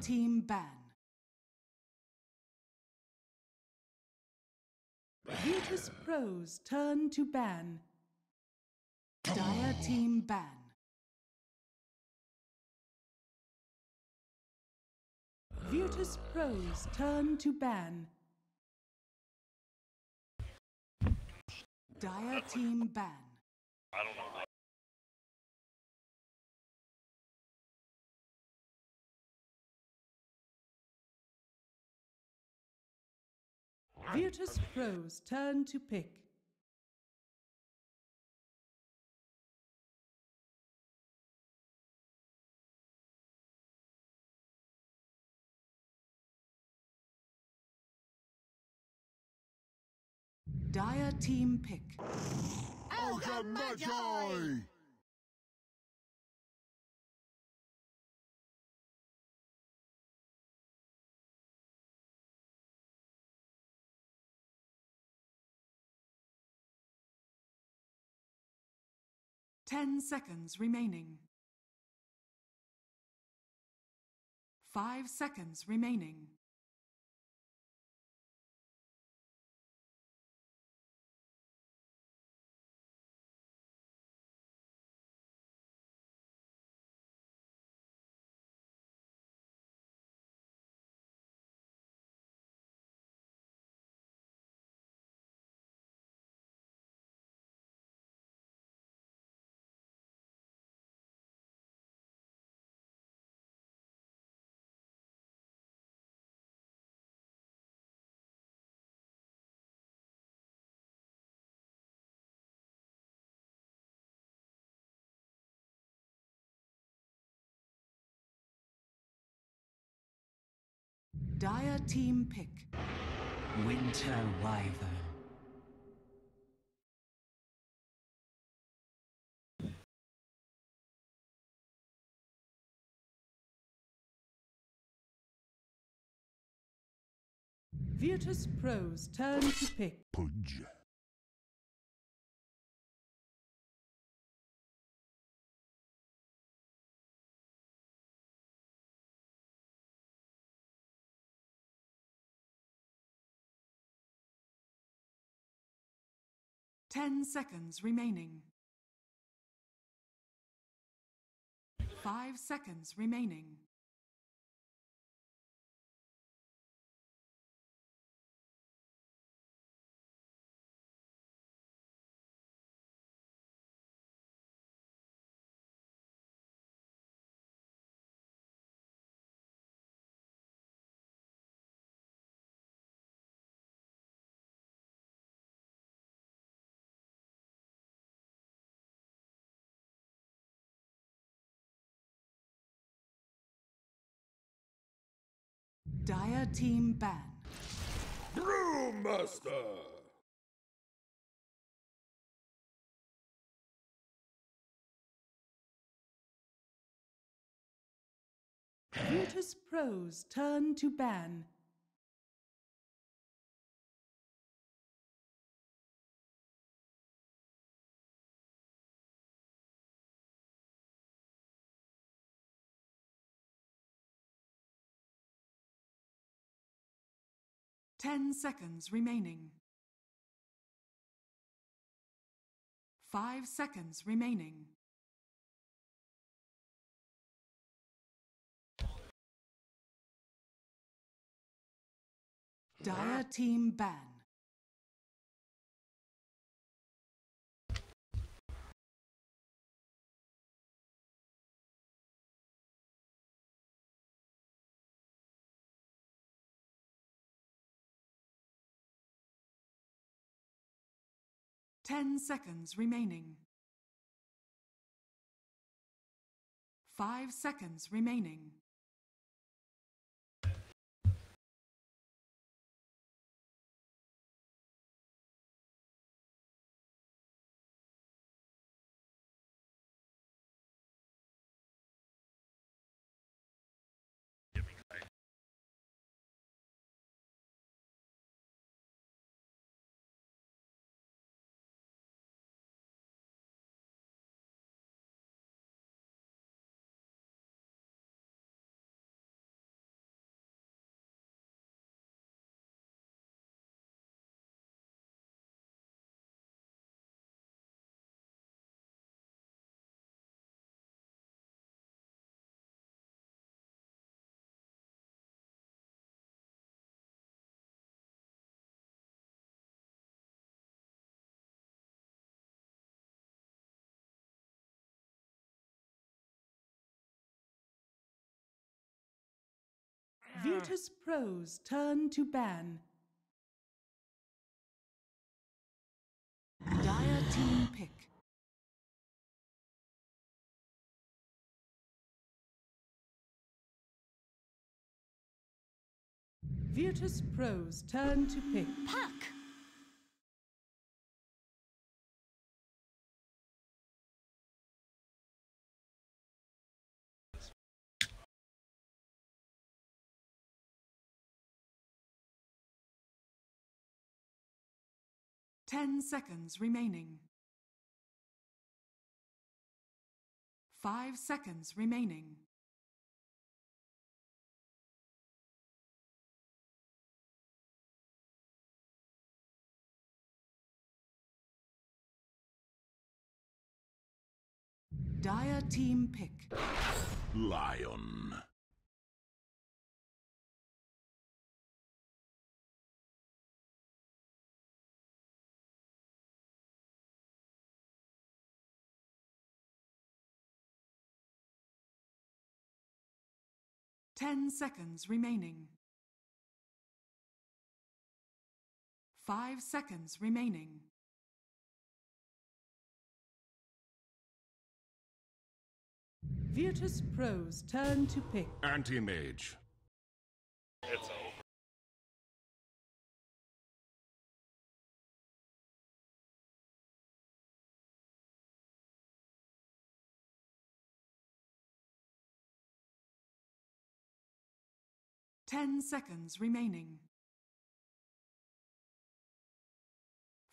team ban. Virtus.Pro's turn to ban. Dire team ban. Virtus.Pro's turn to ban. Dire team ban. I don't know. Virtus.Pro's turn to pick. Dire team pick. Ogre Magi! Ten seconds remaining. 5 seconds remaining. Dire team pick. Winter Wyvern. Virtus.Pro's turn to pick. Pudge. Ten seconds remaining. 5 seconds remaining. Dire team ban. Brewmaster! Virtus.Pro's turn to ban. Ten seconds remaining. 5 seconds remaining. Dire team ban. Ten seconds remaining. 5 seconds remaining. Virtus.Pro's turn to ban. Dire team pick. Virtus.Pro's turn to pick. Puck! Ten seconds remaining. 5 seconds remaining. Dire team pick. Lion. Ten seconds remaining. 5 seconds remaining. Virtus.Pro's turn to pick. Anti-mage. It's over. Ten seconds remaining.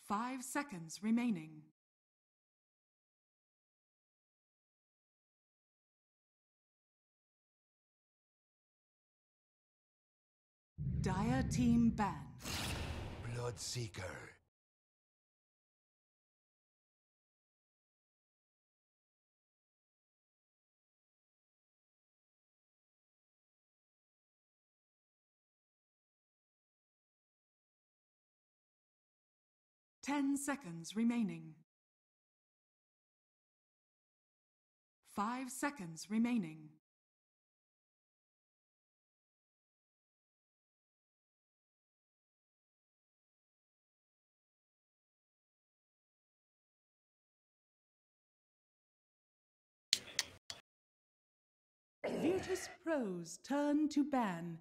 5 seconds remaining. Dire team ban. Bloodseeker. Ten seconds remaining. 5 seconds remaining. Virtus.Pro's turn to ban.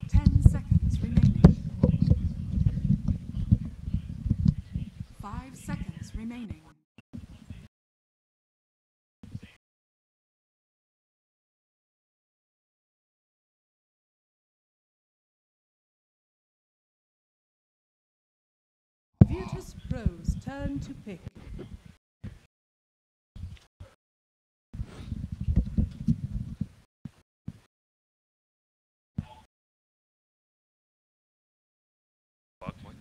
Ten seconds remaining. 5 seconds remaining. Virtus.Pro's turn to pick. Fuck one.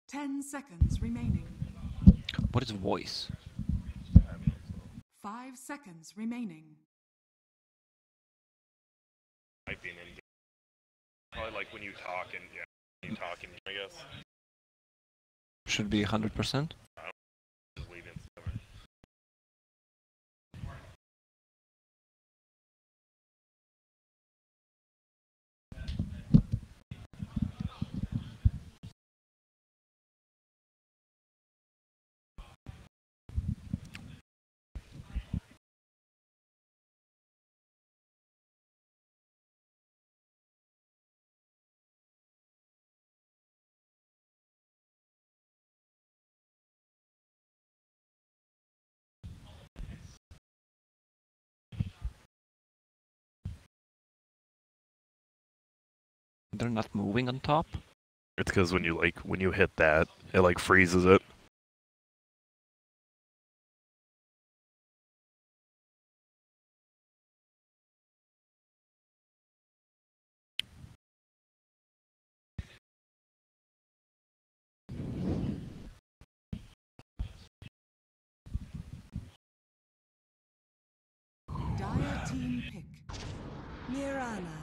10 seconds remaining. What is voice? 5 seconds remaining. Might be an in-game. Probably like when you talk and when you talk and I guess. Should be 100%. Just leave it together. They're not moving on top. It's because when you hit that, it like freezes it. pick. Mirana.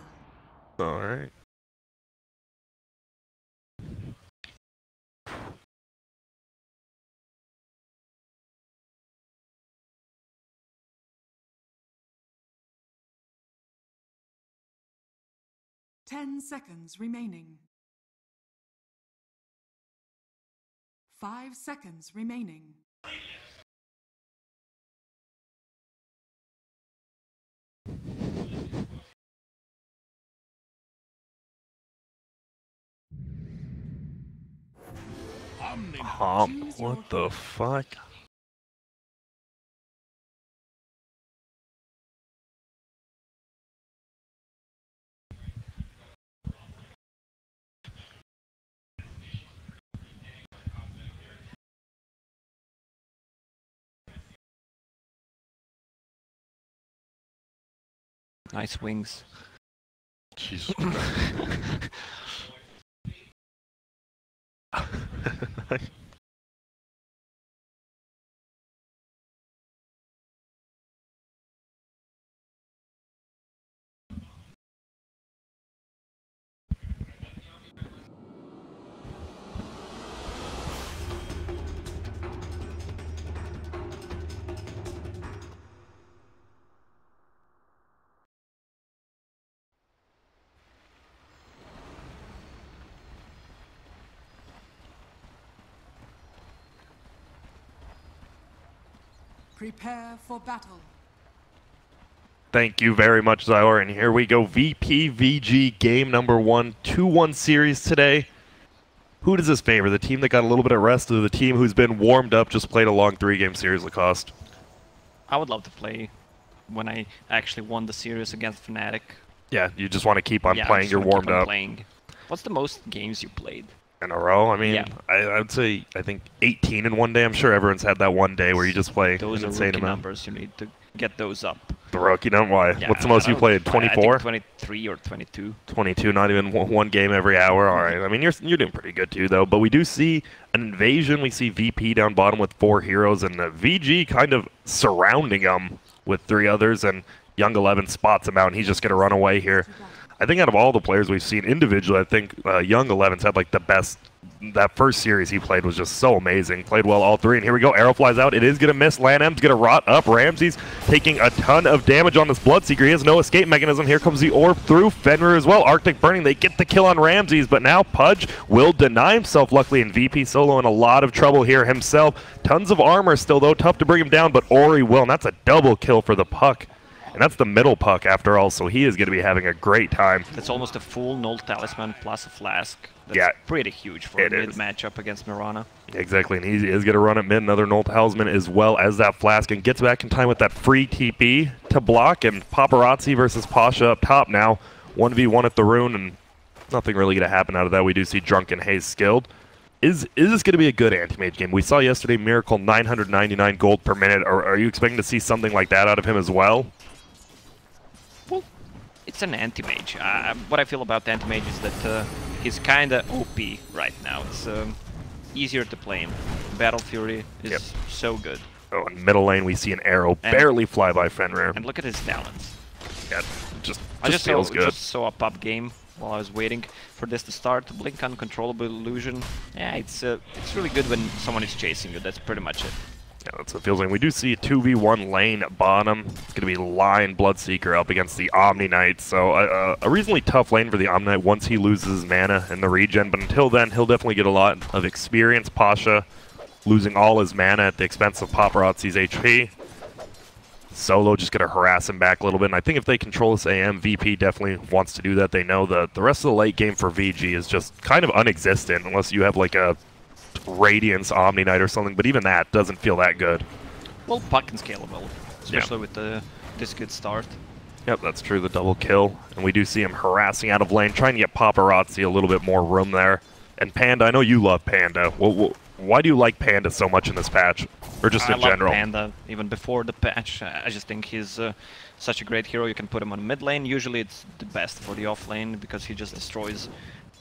Alright. Ten seconds remaining. 5 seconds remaining. What the fuck? Nice wings. Jesus. Prepare for battle. Thank you very much, Zyler. And here we go. VPVG game number 1, 2-1 series today. Who does this favor? The team that got a little bit of rest, or the team who's been warmed up, just played a long 3-game series Lacoste? I would love to play when I actually won the series against Fnatic. Yeah, you just want to keep on Yeah, I playing. just You're wanna keep warmed on up. Playing. What's the most games you played? In a row? I mean, Yeah. I would say, I think 18 in one day. I'm sure everyone's had that one day where you just play Those an are insane rookie amount. numbers. You need to get those up. The rookie number? Why? Yeah, What's the most I you don't- played? I 24? think 23 or 22. 22, not even one game every hour. All right. I mean, you're doing pretty good too, though. But we do see an invasion. We see VP down bottom with 4 heroes, and VG kind of surrounding him with 3 others, and Young 11 spots him out, and he's just going to run away here. I think out of all the players we've seen individually, I think Young 11's had like the best. That first series he played was just so amazing. Played well all 3, and here we go. Arrow flies out. It is going to miss. LAN M's going to rot up. Ramsey's taking a ton of damage on this Bloodseeker. He has no escape mechanism. Here comes the orb through. Fenrir as well. Arctic Burning. They get the kill on Ramsey's, but now Pudge will deny himself, luckily, and VP Solo in a lot of trouble here himself. Tons of armor still, though. Tough to bring him down, but Ori will, and that's a double kill for the Puck. And that's the middle Puck after all, so he is going to be having a great time. That's almost a full null talisman plus a flask. That's Yeah, pretty huge for a it mid is. matchup against Mirana. Exactly, and he is going to run at mid, another Null Talisman as well as that Flask, and gets back in time with that free TP to block, and Paparazzi versus Pasha up top now. 1v1 at the Rune, and nothing really going to happen out of that. We do see Drunken Haze skilled. Is this going to be a good anti-mage game? We saw yesterday Miracle 999 gold per minute. Are you expecting to see something like that out of him as well? Well, it's an anti-mage. What I feel about the anti-mage is that he's kind of OP right now. It's easier to play him. Battle Fury is so good. Oh, in middle lane we see an arrow And- barely fly by Fenrir. And look at his talents. Yeah, just I just feels saw, good. just saw a pop game while I was waiting for this to start. Blink Uncontrollable Illusion. Yeah, it's really good when someone is chasing you. That's pretty much it. Yeah, that's what it feels like. We do see a 2v1 lane bottom. It's going to be Lion Bloodseeker up against the Omni Knight. So a reasonably tough lane for the Omni Knight once he loses mana in the regen. But until then, he'll definitely get a lot of experience. Pasha losing all his mana at the expense of Paparazzi's HP. Solo just going to harass him back a little bit. And I think if they control this AM, VP definitely wants to do that. They know that the rest of the late game for VG is just kind of unexistent unless you have like a Radiance Omni Knight or something, but even that doesn't feel that good. Well, Puck and scalable, especially with this good start. Yep, that's true, the double kill. And we do see him harassing out of lane, trying to get Paparazzi a little bit more room there. And Panda, I know you love Panda. Why do you like Panda so much in this patch? Or just in general? I love Panda even before the patch. I just think he's such a great hero. You can put him on mid lane. Usually it's the best for the off lane because he just destroys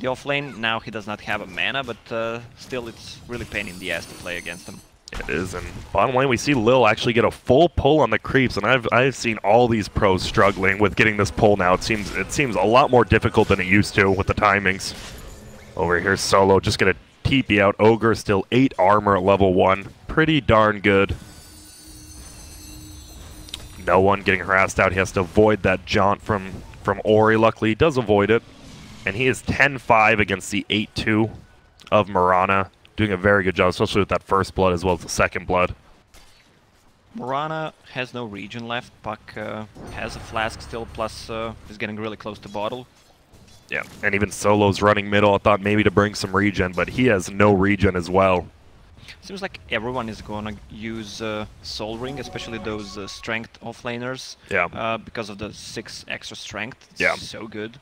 the off lane. Now he does not have a mana, but still it's really pain in the ass to play against him. It is, and bottom lane we see Lil actually get a full pull on the creeps, and I've seen all these pros struggling with getting this pull now. It seems a lot more difficult than it used to with the timings. Over here, Solo just gonna TP out. Ogre still 8 armor at level 1, pretty darn good. No one getting harassed out. He has to avoid that jaunt from Ori. Luckily, he does avoid it, and he is 10-5 against the 8-2 of Mirana. Doing a very good job, especially with that first blood as well as the second blood. Mirana has no regen left. Puck has a flask still, plus is getting really close to bottle. Yeah, and even Solo's running middle. I thought maybe to bring some regen, but he has no regen as well. Seems like everyone is gonna use Soul Ring, especially those strength offlaners. Yeah. Because of the 6 extra strength. It's yeah. So good.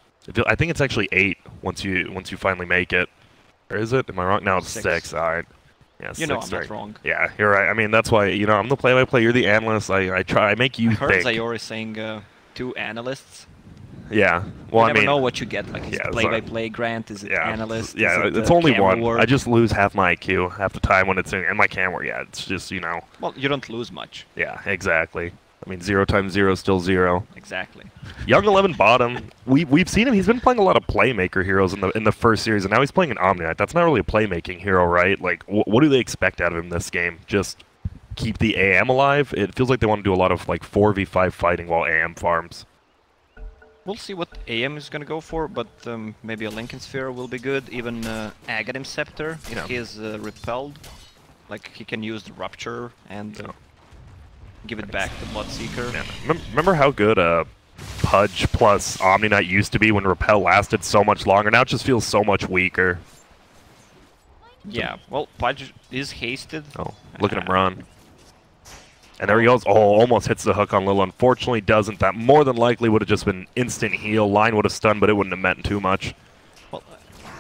I think it's actually 8 once you finally make it. Or is it? Am I wrong? No, it's 6. All right. Yeah, you know I'm not wrong. Yeah, you're right. I mean, that's why, you know, I'm the play-by-play. You're the analyst. I make you I heard think. Zayori saying 2 analysts. Yeah. Well, you I never mean, know what you get. Like, is yeah, it play-by-play Grant? Is it analyst? Yeah, is it, it's only one. war? I just lose half my IQ half the time when it's in, and my camera. Yeah, it's just, you know. Well, you don't lose much. Yeah, exactly. I mean, 0 times 0 is still 0. Exactly. Young 11 bottom. We've seen him. He's been playing a lot of playmaker heroes in the first series, and now he's playing an Omniite. That's not really a playmaking hero, right? Like, what do they expect out of him this game? Just keep the AM alive? It feels like they want to do a lot of like 4v5 fighting while AM farms. We'll see what AM is gonna go for, but maybe a Lincoln Sphere will be good. Even Aghanim Scepter, if he is repelled, like he can use the Rupture and give it back to Bloodseeker. Yeah. Remember how good Pudge plus Omni-Knight used to be when Repel lasted so much longer? Now it just feels so much weaker. Yeah, well, Pudge is hasted. Oh, look at him run. And there he goes. Oh, almost hits the hook on Lil. Unfortunately doesn't. That more than likely would have just been instant heal. Line would have stunned, but it wouldn't have meant too much. Well,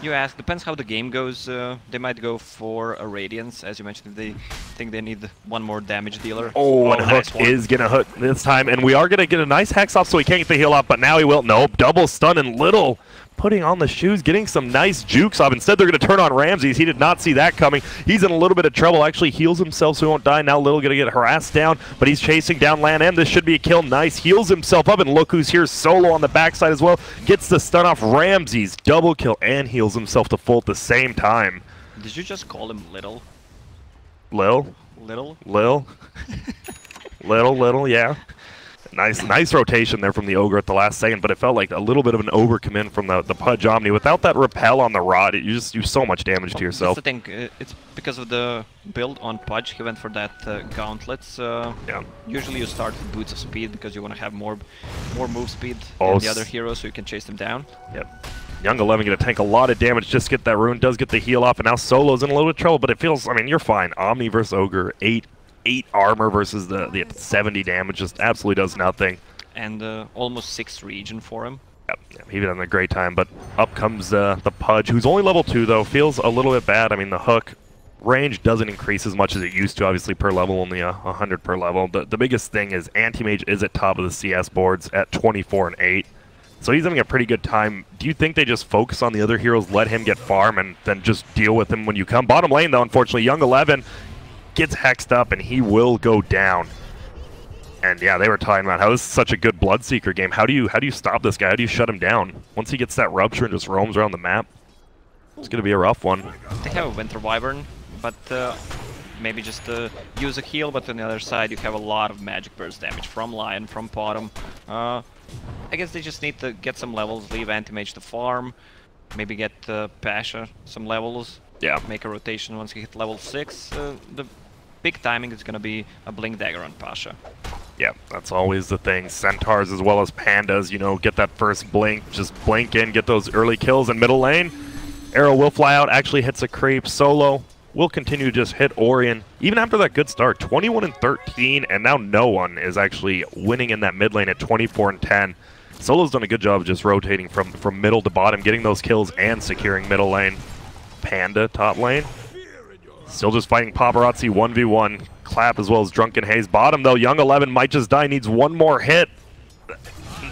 you ask, depends how the game goes. They might go for a Radiance, as you mentioned. They think they need one more damage dealer. Oh, and nice Hook is going to hook this time. And we are going to get a nice Hex off so he can't get the heal off, but now he will. Nope, double stun, and Little putting on the shoes, getting some nice jukes off. Instead, they're going to turn on Ramses. He did not see that coming. He's in a little bit of trouble. Actually heals himself so he won't die. Now Little going to get harassed down, but he's chasing down LAN M. This should be a kill. Nice. Heals himself up, and look who's here. Solo on the backside as well. Gets the stun off Ramses. Double kill and heals himself to full at the same time. Did you just call him Little? Lil? Little? Lil? Little, yeah. Nice rotation there from the Ogre at the last second, but it felt like a little bit of an overcommit from the Pudge Omni. Without that repel on the rod, you just do so much damage to yourself. That's the thing. It's because of the build on Pudge. He went for that gauntlets. Yeah. Usually you start with Boots of Speed because you want to have more move speed than the other heroes, so you can chase them down. Yep. Young 11 going to tank a lot of damage, just get that rune, does get the heal off, and now Solo's in a little bit of trouble, but it feels, I mean, you're fine. Omni versus Ogre, 8 armor versus the 70 damage, just absolutely does nothing. And almost 6 regen for him. Yep, he's having a great time, but up comes the Pudge, who's only level 2 though, feels a little bit bad. I mean, the hook range doesn't increase as much as it used to, obviously per level, only 100 per level. The biggest thing is Anti-Mage is at top of the CS boards at 24 and 8. So he's having a pretty good time. Do you think they just focus on the other heroes, let him get farm, and then just deal with him when you come? Bottom lane, though, unfortunately, Young 11 gets hexed up, and he will go down. And yeah, they were talking about how this is such a good Bloodseeker game. How do you stop this guy? How do you shut him down? Once he gets that Rupture and just roams around the map, it's going to be a rough one. They have a Winter Wyvern, but maybe just use a heal, but on the other side you have a lot of magic burst damage from Lion, from Bottom. I guess they just need to get some levels, leave Anti-Mage to farm, maybe get Pasha some levels, make a rotation once you hit level 6. The big timing is going to be a Blink Dagger on Pasha. Yeah, that's always the thing. Centaurs as well as Pandas, you know, get that first blink, just blink in, get those early kills in middle lane. Arrow will fly out, actually hits a creep. Solo will continue to just hit Orion. Even after that good start, 21 and 13, and now no one is actually winning in that mid lane at 24 and 10. Solo's done a good job of just rotating from middle to bottom, getting those kills and securing middle lane. Panda top lane. Still just fighting Paparazzi 1v1. Clap as well as Drunken Haze. Bottom though, Young 11 might just die, needs one more hit.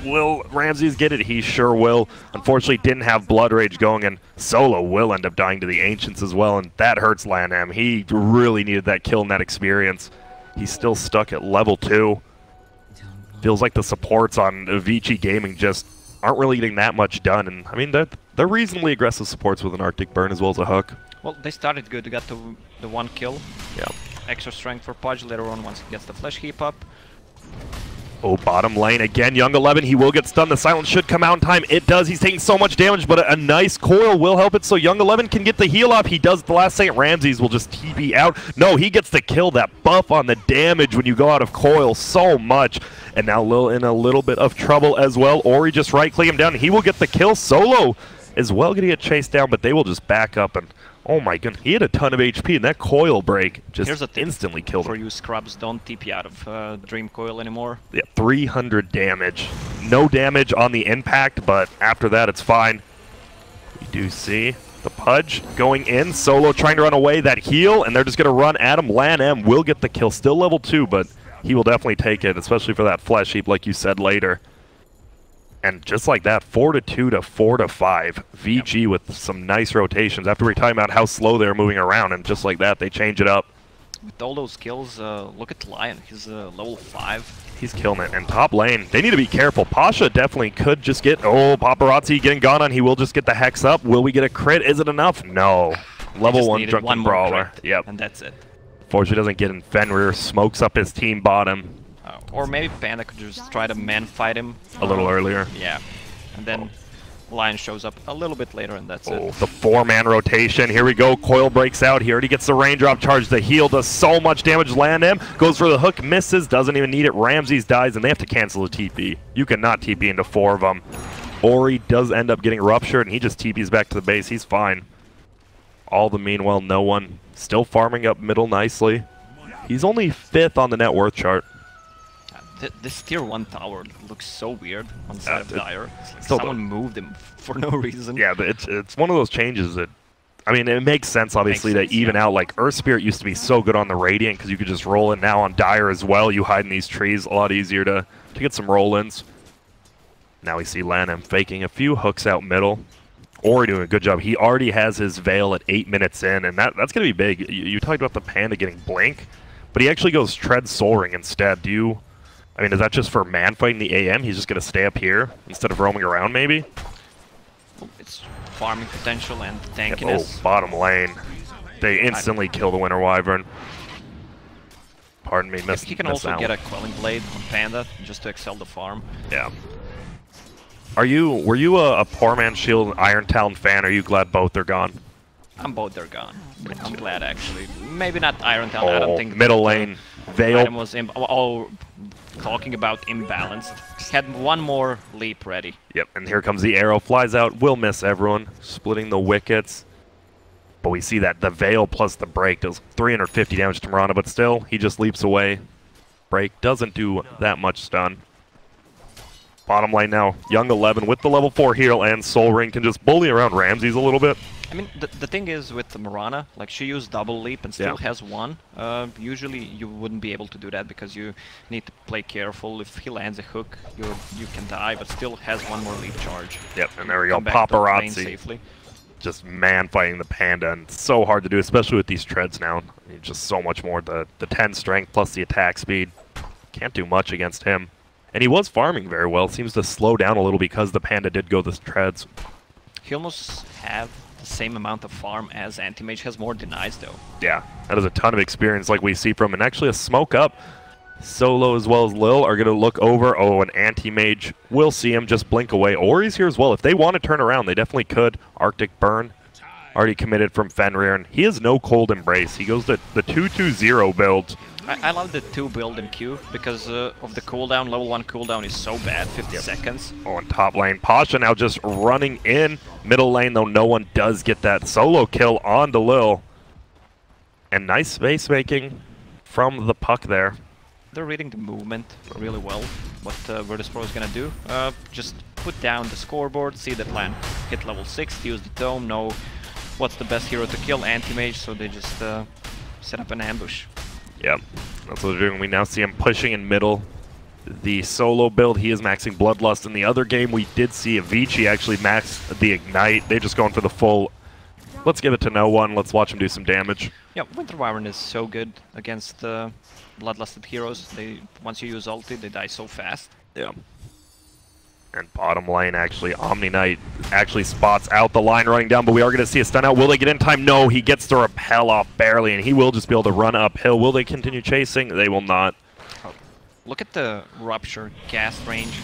Will Ramses get it? He sure will. Unfortunately, didn't have Blood Rage going, and Solo will end up dying to the Ancients as well, and that hurts LAN. He really needed that kill and that experience. He's still stuck at level 2. Feels like the supports on Vici Gaming just aren't really getting that much done, and I mean, they're reasonably aggressive supports with an Arctic Burn as well as a hook. Well, they started good. They got the 1 kill. Yeah. Extra strength for Pudge later on once he gets the flesh heap up. Oh, bottom lane again. Young 11, he will get stunned. The silence should come out in time. It does. He's taking so much damage, but a nice coil will help it. So Young 11 can get the heal up. He does. The last second, Ramses will just TP out. No, he gets the kill. That buff on the damage when you go out of coil so much. And now Lil in a little bit of trouble as well. Ori just right-click him down. He will get the kill. Solo as well going to get chased down, but they will just back up and... Oh my goodness, he had a ton of HP, and that coil break just instantly killed him. For you scrubs, don't TP out of Dream Coil anymore. Yeah, 300 damage. No damage on the impact, but after that, it's fine. We do see the Pudge going in. Solo trying to run away. That heal, and they're just going to run at him. LAN will get the kill. Still level 2, but he will definitely take it, especially for that flesh heap, like you said later. And just like that, 4-2 to 4-5. VG with some nice rotations after we talking about how slow they're moving around, and just like that, they change it up. With all those kills, look at Lion. He's level 5. He's killing it. And top lane, they need to be careful. Pasha definitely could just get... Oh, Paparazzi getting gone on. He will just get the Hex up. Will we get a crit? Is it enough? No. Level 1 Drunken Brawler. Yep. And that's it. Fortunately doesn't get in Fenrir. Smokes up his team bottom. Or maybe Panda could just try to man fight him. A little earlier. Yeah. And then Lion shows up a little bit later, and that's it. The 4-man rotation. Here we go. Coil breaks out. He already gets the raindrop charge. The heal does so much damage. LAN goes for the hook, misses, doesn't even need it. Ramses dies, and they have to cancel the TP. You cannot TP into 4 of them. Ori does end up getting ruptured, and he just TPs back to the base. He's fine. All the meanwhile, no one. Still farming up middle nicely. He's only 5th on the net worth chart. This tier 1 tower looks so weird on the side of Dire. It's like someone moved him for no reason. Yeah, but it's one of those changes that, I mean, it makes sense, obviously, to even out. Like, Earth Spirit used to be so good on the Radiant because you could just roll in. Now on Dire as well, you hide in these trees. A lot easier to get some roll-ins. Now we see LAN faking a few hooks out middle. Ori doing a good job. He already has his Veil at 8 minutes in, and that's going to be big. You talked about the Panda getting Blink, but he actually goes Tread Soul Ring instead. I mean, is that just for man fighting the AM? He's just going to stay up here instead of roaming around, maybe? Well, it's farming potential and tankiness. Oh, bottom lane. They instantly kill the Winter Wyvern. Pardon me, missed. He can also get a Quelling Blade on Panda just to excel the farm. Yeah. Were you a Poor Man's Shield Iron Talon fan? Or are you glad both are gone? I'm both are gone. I'm glad, actually. Maybe not Iron Talon. I don't think middle lane. Veil was talking about imbalanced. Had one more leap ready. Yep, and here comes the arrow. Flies out. Will miss everyone. Splitting the wickets. But we see that the Veil plus the break does 350 damage to Mirana, but still, he just leaps away. Break doesn't do that much stun. Bottom lane now, Young 11 with the level 4 heal and Soul Ring can just bully around Ramses a little bit. I mean, the thing is with the Mirana, like she used double leap and still has 1. Usually you wouldn't be able to do that because you need to play careful. If he lands a hook, you can die, but still has 1 more leap charge. Yep, and there we go, Paparazzi. Just man fighting the Panda, and it's so hard to do, especially with these treads now. I mean, just so much more. The 10 strength plus the attack speed. Can't do much against him. And he was farming very well. Seems to slow down a little because the Panda did go the treads. He almost have the same amount of farm as Anti-Mage, has more denies though. Yeah, that is a ton of experience like we see from him. And actually a smoke up. Solo as well as Lil are going to look over. Oh, an Anti-Mage will see him just blink away. Ori's here as well. If they want to turn around, they definitely could. Arctic Burn already committed from Fenrir. And he has no Cold Embrace. He goes to the 2-2-0 build. I love the 2 build in Q because of the cooldown. Level 1 cooldown is so bad, 50 seconds. Oh, and top lane. Pasha now just running in. Middle lane, though, no one does get that solo kill on to Lil. And nice space making from the puck there. They're reading the movement really well. What Virtus.Pro is going to do, just put down the scoreboard, see that LAN hit level 6, use the dome, know what's the best hero to kill, Anti-Mage, so they just set up an ambush. Yep, that's what they're doing. We now see him pushing in middle. the solo build. He is maxing Bloodlust. In the other game, we did see a Vici actually max the Ignite. They're just going for the full, let's give it to no one. Let's watch him do some damage. Yeah, Winter Wyvern is so good against the Bloodlusted heroes. Once you use ulti, they die so fast. Yeah. And bottom lane, actually, Omni Knight actually spots out the line running down, but we are going to see a stun out. Will they get in time? No, he gets the repel off barely, and he will just be able to run uphill. Will they continue chasing? They will not. Oh, look at the Rupture cast range.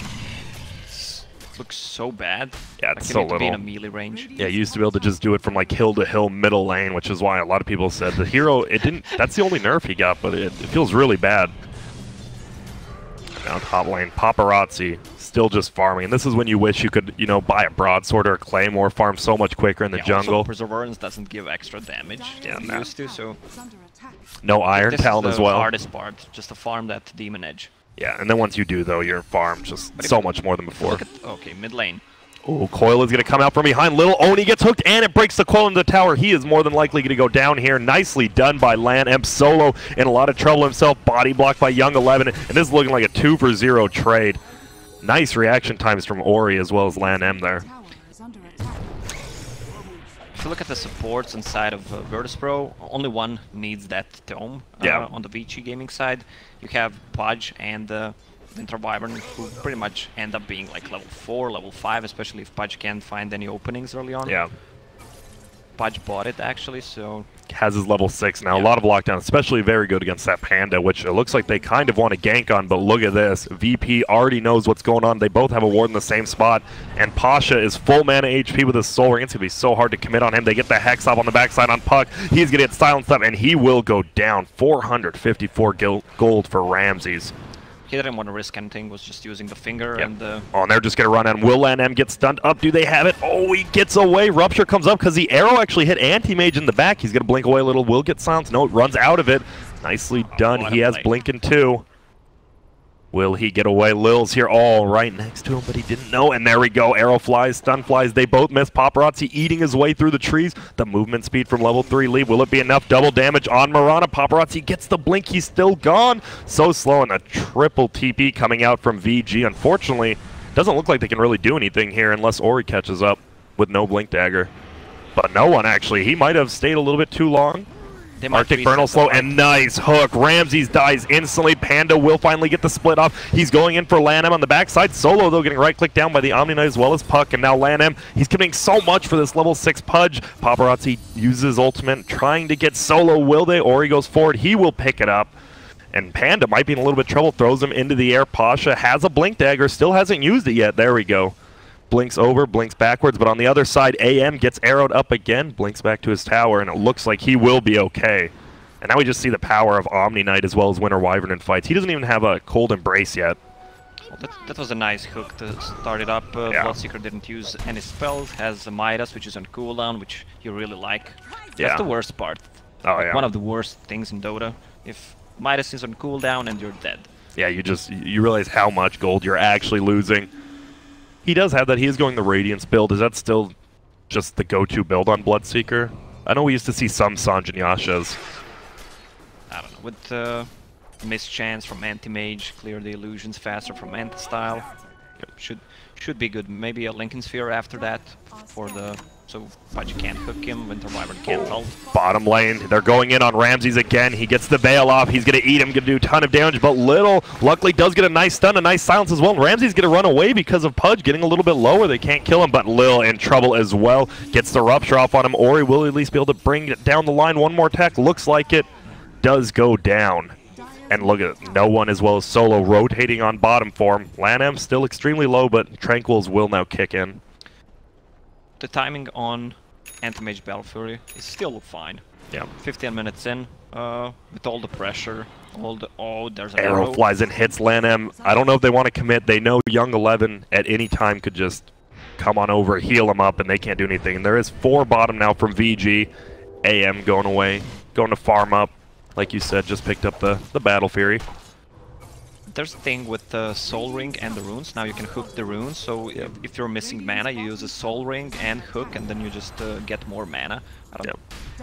Looks so bad. Yeah, it's like so you need to be in a little. melee range. Yeah, you used to be able to just do it from like hill to hill middle lane, which is why a lot of people said the hero, it didn't, that's the only nerf he got, but it feels really bad. Now top lane, Paparazzi still just farming, and this is when you wish you could, you know, buy a broadsword or a claymore, farm so much quicker in the jungle. Also, Perseverance doesn't give extra damage Yeah, it no. used to, so No Iron Talent this as is well. the hardest part, just to farm that Demon Edge. Yeah, and then once you do though, your farm just so much more than before. Look at, okay, mid lane. Oh, Coil is going to come out from behind. Little Oni gets hooked, and it breaks the Coil into the tower. He is more than likely going to go down here. Nicely done by LAN. Solo in a lot of trouble himself. Body blocked by Young 11, and this is looking like a 2-for-0 trade. Nice reaction times from Ori as well as LAN there. If you look at the supports inside of Virtus.Pro, only one needs that tome on the Vici gaming side. You have Pudge and Winter Wyvern, who pretty much end up being like level 4, level 5, especially if Pudge can't find any openings early on. Yeah. Pudge bought it actually, so... Has his level 6 now. Yeah. A lot of lockdown, especially very good against that Panda, which it looks like they kind of want to gank on, but look at this. VP already knows what's going on. They both have a ward in the same spot, and Pasha is full mana HP with his Soul Ring. It's going to be so hard to commit on him. They get the Hex up on the backside on Puck. He's going to get silenced up, and he will go down. 454 gold for Ramses. He didn't want to risk anything, was just using the finger and... Oh, and they're just going to run in. Will LAN get stunned up? Do they have it? Oh, he gets away. Rupture comes up because the arrow actually hit Anti-Mage in the back. He's going to blink away a little. Will get silenced. No, it runs out of it. Nicely done. He has Blinking too. Will he get away? Lil's here all right next to him, but he didn't know. And there we go. Arrow flies, stun flies. They both miss. Paparazzi eating his way through the trees. The movement speed from level 3 lead. Will it be enough? Double damage on Mirana. Paparazzi gets the blink. He's still gone. So slow, and a triple TP coming out from VG. Unfortunately, doesn't look like they can really do anything here unless Ori catches up with no blink dagger. But no one, actually. He might have stayed a little bit too long. Arctic Vernal slow, and nice hook. Ramses dies instantly. Panda will finally get the split off. He's going in for LAN on the backside. Solo, though, getting right-clicked down by the Omni Knight as well as Puck, and now LAN. He's committing so much for this level 6 Pudge. Paparazzi uses ultimate, trying to get Solo. Will they? Ori goes forward. He will pick it up. And Panda might be in a little bit of trouble. Throws him into the air. Pasha has a blink dagger. Still hasn't used it yet. There we go. Blinks over, blinks backwards, but on the other side, AM gets arrowed up again, blinks back to his tower, and it looks like he will be okay. And now we just see the power of Omni Knight as well as Winter Wyvern in fights. He doesn't even have a Cold Embrace yet. Well, that was a nice hook to start it up. Bloodseeker didn't use any spells, has a Midas, which is on cooldown, which you really like. That's the worst part. Oh, yeah. One of the worst things in Dota. If Midas is on cooldown and you're dead. Yeah, you realize how much gold you're actually losing. He does have that. He is going the Radiance build. Is that still just the go-to build on Bloodseeker? I know we used to see some Sanj and Yashas. I don't know. With mischance from Anti-Mage, clear the illusions faster from Anti-Style. Should be good. Maybe a Lincoln Sphere after that for the... So Pudge can't hook him, Winter Wyvern can't ult. Bottom lane, they're going in on Ramses again. He gets the veil off. He's going to eat him, going to do a ton of damage, but Little luckily does get a nice stun, a nice silence as well. And Ramses going to run away because of Pudge getting a little bit lower. They can't kill him, but Lil in trouble as well. Gets the Rupture off on him. Ori will at least be able to bring it down the line. One more attack. Looks like it does go down. And look at it. No one as well as Solo rotating on bottom for him. LAN still extremely low, but Tranquil's will now kick in. The timing on Anti-Mage Battle Fury is still fine. Yeah. 15 minutes in, with all the pressure, there's an arrow flies and hits LAN. I don't know if they want to commit. They know Young 11 at any time could just come on over, heal him up, and they can't do anything. And there is 4 bottom now from VG. AM going away, going to farm up. Like you said, just picked up the Battle Fury. there's a thing with the Soul Ring and the runes. Now you can hook the runes, so if you're missing mana, you use a Soul Ring and hook, and then you just get more mana. I don't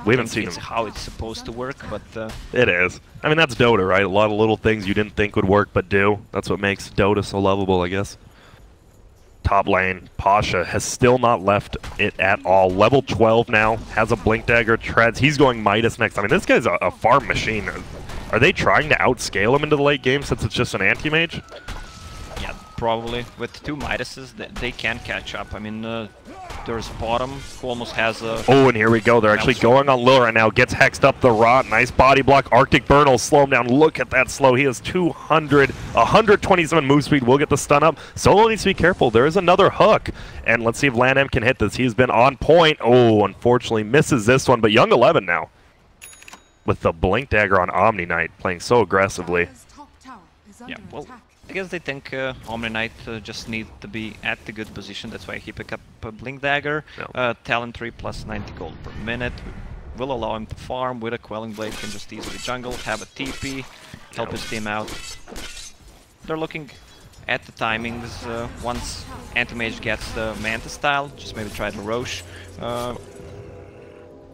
We haven't think seen it's him. how it's supposed to work, but It is. I mean, that's Dota, right? A lot of little things you didn't think would work, but do. That's what makes Dota so lovable, I guess. Top lane, Pasha has still not left it at all. Level 12 now, has a Blink Dagger, treads. He's going Midas next. I mean, this guy's a farm machine. Are they trying to outscale him into the late game since it's just an anti-mage? yeah, probably. With 2 Midases, they can catch up. I mean, there's Bottom, who almost has a... Oh, and here we go. They're actually going on Lil right now. Gets hexed up the rot. Nice body block. Arctic Burn will slow him down. Look at that slow. He has 127 move speed. Will get the stun up. Solo needs to be careful. There is another hook. And let's see if LAN can hit this. He's been on point. Oh, unfortunately misses this one. But Young 11 now, with the Blink Dagger on Omni Knight, playing so aggressively. Dire's top tower is Yeah, under well, attack. I guess they think Omni Knight just need to be at the good position. That's why he picked up a Blink Dagger. Yeah. Talent 3 plus 90 gold per minute. Will allow him to farm with a Quelling Blade. Can just easily jungle, have a TP, help his team out. They're looking at the timings. Once Anti-Mage gets the Manta style, just maybe try the Roche.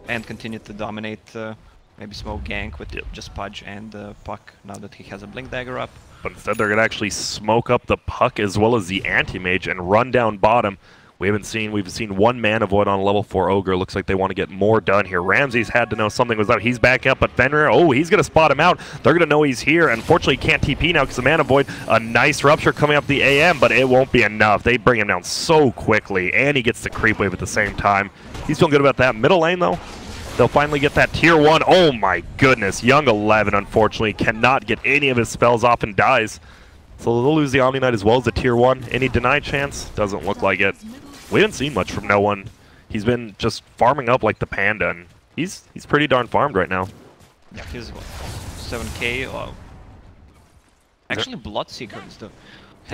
And continue to dominate. Maybe smoke gank with just Pudge and Puck now that he has a Blink Dagger up. But instead they're going to actually smoke up the Puck as well as the Anti-Mage and run down bottom. We've seen 1 Mana Void on level 4 Ogre. Looks like they want to get more done here. Ramsey's had to know something was up. He's back up, but Fenrir, oh, he's going to spot him out. They're going to know he's here. Unfortunately, he can't TP now because the Mana Void. A nice Rupture coming up the AM, but it won't be enough. They bring him down so quickly, and he gets the Creep Wave at the same time. He's feeling good about that. Middle lane, though, they'll finally get that tier 1. Oh my goodness. Young 11, unfortunately, cannot get any of his spells off and dies. So they'll lose the Omni Knight as well as the tier 1. Any denied chance? Doesn't look like it. We haven't seen much from no one. He's been just farming up like the Panda, and he's pretty darn farmed right now. Yeah, he's what, 7k. Actually, Bloodseeker has the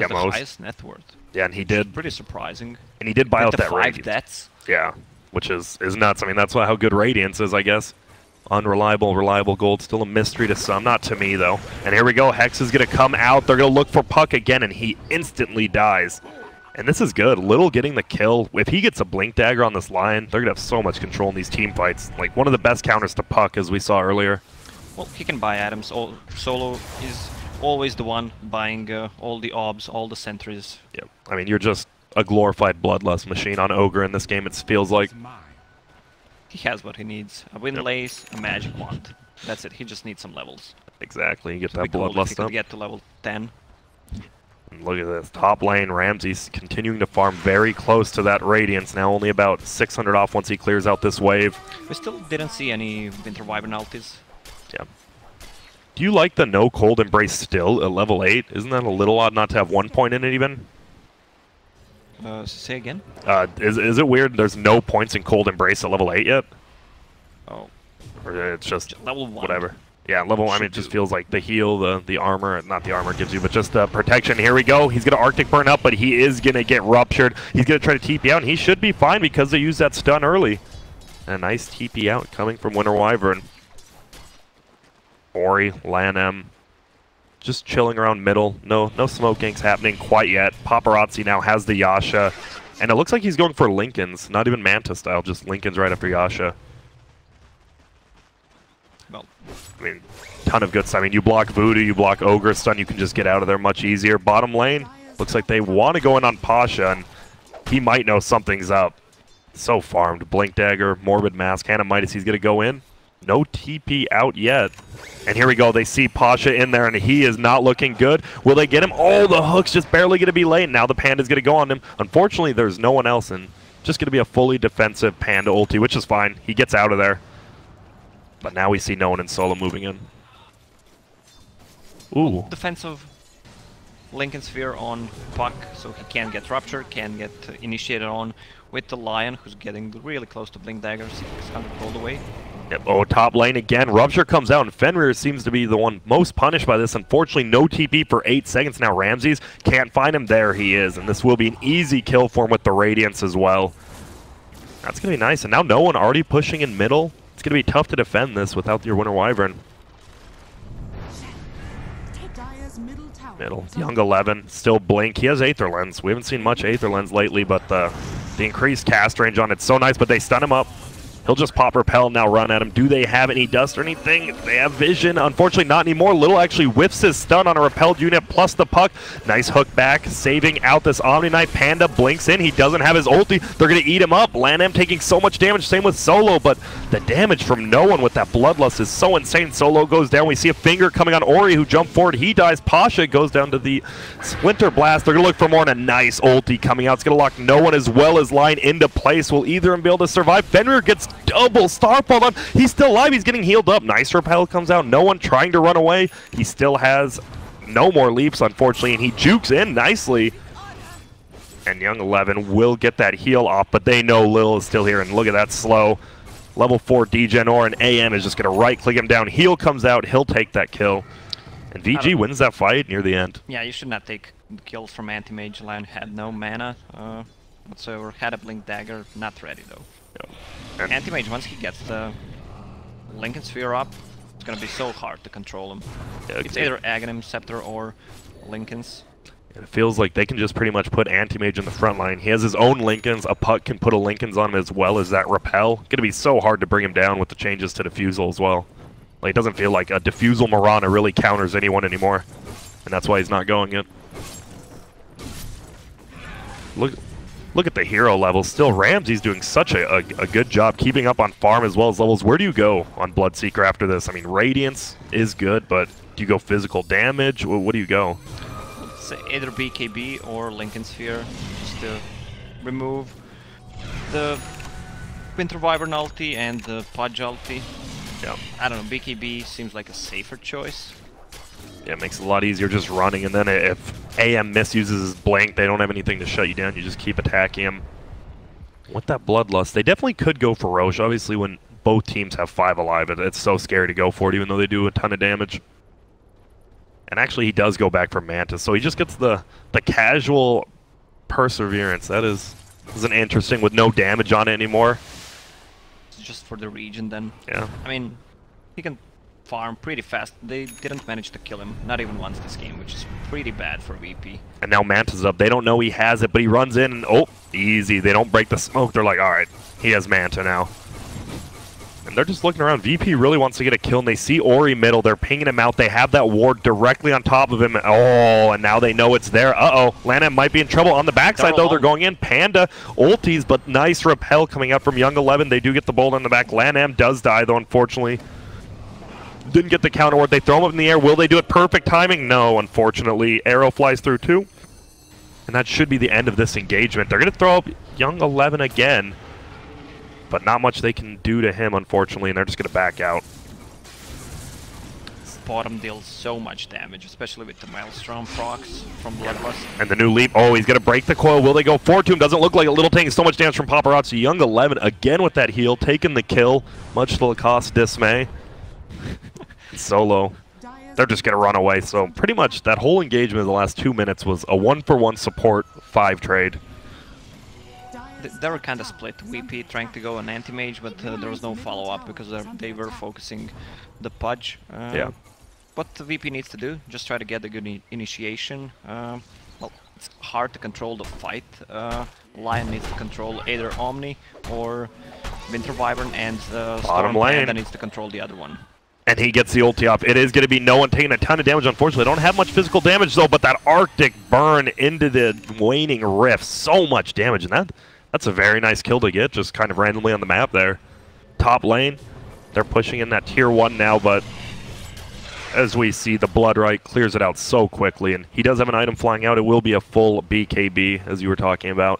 most. highest net worth. Yeah, and he did. Pretty surprising. And he did buy out With the that 5 Radiance. deaths. Yeah, which is nuts. I mean, that's how good Radiance is, I guess. Unreliable, reliable gold. Still a mystery to some. Not to me, though. And here we go. Hex is going to come out. They're going to look for Puck again, and he instantly dies. And this is good. Little getting the kill. If he gets a Blink Dagger on this line, they're going to have so much control in these team fights. Like, one of the best counters to Puck, as we saw earlier. Well, he can buy items. Solo is always the one buying all the obs, all the sentries. Yep. I mean, you're just a glorified bloodlust machine on Ogre in this game, it feels like. He has what he needs. A Windlace, a Magic Wand. That's it. He just needs some levels. Exactly. You get It'd that be cool if he bloodlust could up. get to level 10. And look at this. Top lane, Ramsey's continuing to farm very close to that Radiance. Now only about 600 off once he clears out this wave. We still didn't see any Winter Wyvern ultis. Yeah. Do you like the no cold embrace still at level 8? Isn't that a little odd not to have 1 point in it even? Say again? Is it weird there's no points in cold embrace at level 8 yet? Oh. Or it's just level 1. whatever. Yeah, level, I mean, it just feels like the heal, the armor, not the armor gives you, but just the protection. Here we go. He's going to Arctic Burn up, but he is going to get ruptured. He's going to try to TP out, and he should be fine because they used that stun early. And a nice TP out coming from Winter Wyvern. Ori, LAN M, just chilling around middle. No smoke ganks happening quite yet. Paparazzi now has the Yasha, and it looks like he's going for Linken's, not even Manta style, just Linken's right after Yasha. Well, I mean, ton of good stuff. I mean, you block Voodoo, you block Ogre stun, you can just get out of there much easier. Bottom lane, looks like they want to go in on Pasha, and he might know something's up. So farmed. Blink Dagger, Morbid Mask, Hannah Midas, he's going to go in. No TP out yet. And here we go. They see Pasha in there, and he is not looking good. Will they get him? Oh, the hook's just barely going to be late. Now the Panda's going to go on him. Unfortunately, there's no one else in. Just going to be a fully defensive Panda ulti, which is fine. He gets out of there. But now we see no one in solo moving in. Ooh. defensive Lincoln Sphere on Puck, so he can get Ruptured, can get initiated on with the Lion, who's getting really close to Blink Dagger, 600 gold away. Yep. Oh, top lane again. Rupture comes out, and Fenrir seems to be the one most punished by this. Unfortunately, no TP for 8 seconds. Now Ramses can't find him. There he is, and this will be an easy kill for him with the Radiance as well. That's going to be nice. And now no one already pushing in middle. It's going to be tough to defend this without your Winter Wyvern. Dire's middle tower Middle. Young 11, still Blink. He has Aether Lens. We haven't seen much Aether Lens lately, but the increased cast range on it's so nice, but they stun him up. He'll just pop Repel, now run at him. Do they have any dust or anything? They have vision. Unfortunately, not anymore. Little actually whiffs his stun on a repelled unit plus the puck. Nice hook back, saving out this Omni Knight. Panda blinks in. He doesn't have his ulti. They're going to eat him up. LAN taking so much damage. Same with Solo, but the damage from no one with that Bloodlust is so insane. Solo goes down. We see a finger coming on Ori, who jumped forward. He dies. Pasha goes down to the Splinter Blast. They're going to look for more, and a nice ulti coming out. It's going to lock no one as well as Line into place. Will either of them be able to survive? Fenrir gets double Starfall on. He's still alive. He's getting healed up. Nice repel comes out. No one trying to run away. He still has no more leaps, unfortunately, and he jukes in nicely. And Young 11 will get that heal off, but they know Lil is still here. And look at that slow. Level 4 Degen or an AM is just going to right-click him down. Heal comes out. He'll take that kill. And VG wins that fight near the end. Yeah, you should not take kills from Anti-Mage. Lion had no mana whatsoever. Had a Blink Dagger. Not ready, though. And Anti-Mage, once he gets the Lincoln Sphere up, it's gonna be so hard to control him. Yeah, it's either Aghanim, Scepter, or Lincolns. It feels like they can just pretty much put Anti-Mage in the front line. He has his own Lincolns. A puck can put a Lincolns on him as well as that Repel. Gonna be so hard to bring him down with the changes to Diffusal as well. Like, it doesn't feel like a Diffusal Mirana really counters anyone anymore. And that's why he's not going it. Look at the hero levels. Still, Ramsey's doing such a good job keeping up on farm as well as levels. Where do you go on Bloodseeker after this? I mean, Radiance is good, but do you go physical damage? What do you go? So either BKB or Lincoln Sphere, just to remove the Winter Wyvern ulti and the Pudge ulti. Yeah. I don't know, BKB seems like a safer choice. Yeah, it makes it a lot easier just running, and then if AM misuses his blink, they don't have anything to shut you down. You just keep attacking him. With that Bloodlust, they definitely could go for Roche. Obviously, when both teams have 5 alive, it's so scary to go for it, even though they do a ton of damage. And actually, he does go back for Mantis, so he just gets the casual Perseverance. That isn't interesting with no damage on it anymore. It's just for the region, then. Yeah. I mean, he can farm pretty fast. They didn't manage to kill him, not even once this game, which is pretty bad for VP. And now Mantis is up. They don't know he has it, but he runs in and, oh, easy. They don't break the smoke. They're like, all right, he has Manta now. And they're just looking around. VP really wants to get a kill, and they see Ori middle. They're pinging him out. They have that ward directly on top of him. Oh, and now they know it's there. Uh-oh. LAN might be in trouble. On the backside, though, they're going in. Panda ultis, but nice repel coming out from Young 11. They do get the bolt on the back. LAN does die, though, unfortunately. Didn't get the counter ward. They throw him up in the air. Will they do it? Perfect timing? No, unfortunately. Arrow flies through, too. And that should be the end of this engagement. They're going to throw up Young 11 again. But not much they can do to him, unfortunately, and they're just going to back out. Bottom deals so much damage, especially with the Maelstrom procs from Bloodlust. And the new leap. Oh, he's going to break the coil. Will they go forward to him? Doesn't look like it. Little taking so much damage from Paparazzi. Young 11 again with that heal, taking the kill, much to the cost Dismay. Solo. They're just going to run away. So pretty much that whole engagement in the last 2 minutes was a 1-for-1 support 5 trade. They were kind of split. VP trying to go on Anti-Mage, but there was no follow-up because they were focusing the Pudge. Yeah. What the VP needs to do, just try to get a good initiation. Well, it's hard to control the fight. Lion needs to control either Omni or Winter Wyvern, and Bottom lane Panda needs to control the other one. And he gets the ulti off. It is going to be no one taking a ton of damage, unfortunately. They don't have much physical damage, though, but that Arctic burn into the waning rift, so much damage, and that's a very nice kill to get, just kind of randomly on the map there. Top lane, they're pushing in that tier 1 now, but as we see, the Bloodright clears it out so quickly, and he does have an item flying out. It will be a full BKB, as you were talking about.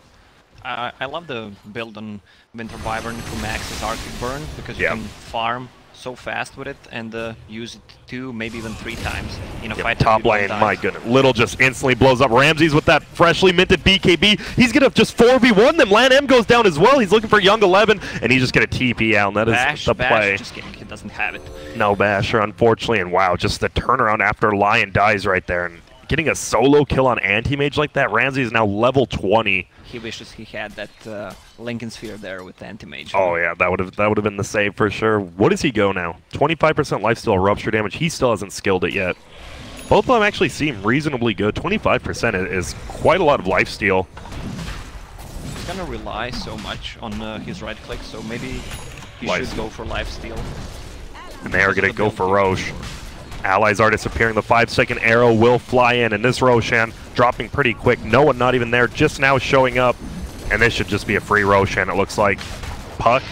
I love the build on Winter Wyvern who maxes Arctic Burn, because you can farm so fast with it and use it 2, maybe even 3 times in a fight. Top lane, my goodness. Little just instantly blows up. Ramsey's with that freshly minted BKB. He's going to just 4v1 them. LAN goes down as well. He's looking for Young 11, and he's just going to TP out, and that is the play. Just kidding. He doesn't have it. No Basher, unfortunately, and wow, just the turnaround after Lion dies right there. And getting a solo kill on Anti-Mage like that, Ramsey is now level 20. He wishes he had that Lincoln Sphere there with Anti-Mage. Oh yeah, that would have been the save for sure. What does he go now? 25% lifesteal rupture damage. He still hasn't skilled it yet. Both of them actually seem reasonably good. 25% is quite a lot of lifesteal. He's gonna rely so much on his right click, so maybe he should go for lifesteal. And they are going to go for Roche. Allies are disappearing. The 5-second arrow will fly in, and this Roshan dropping pretty quick. No one not even there, just now showing up. And this should just be a free Roshan, it looks like. Puck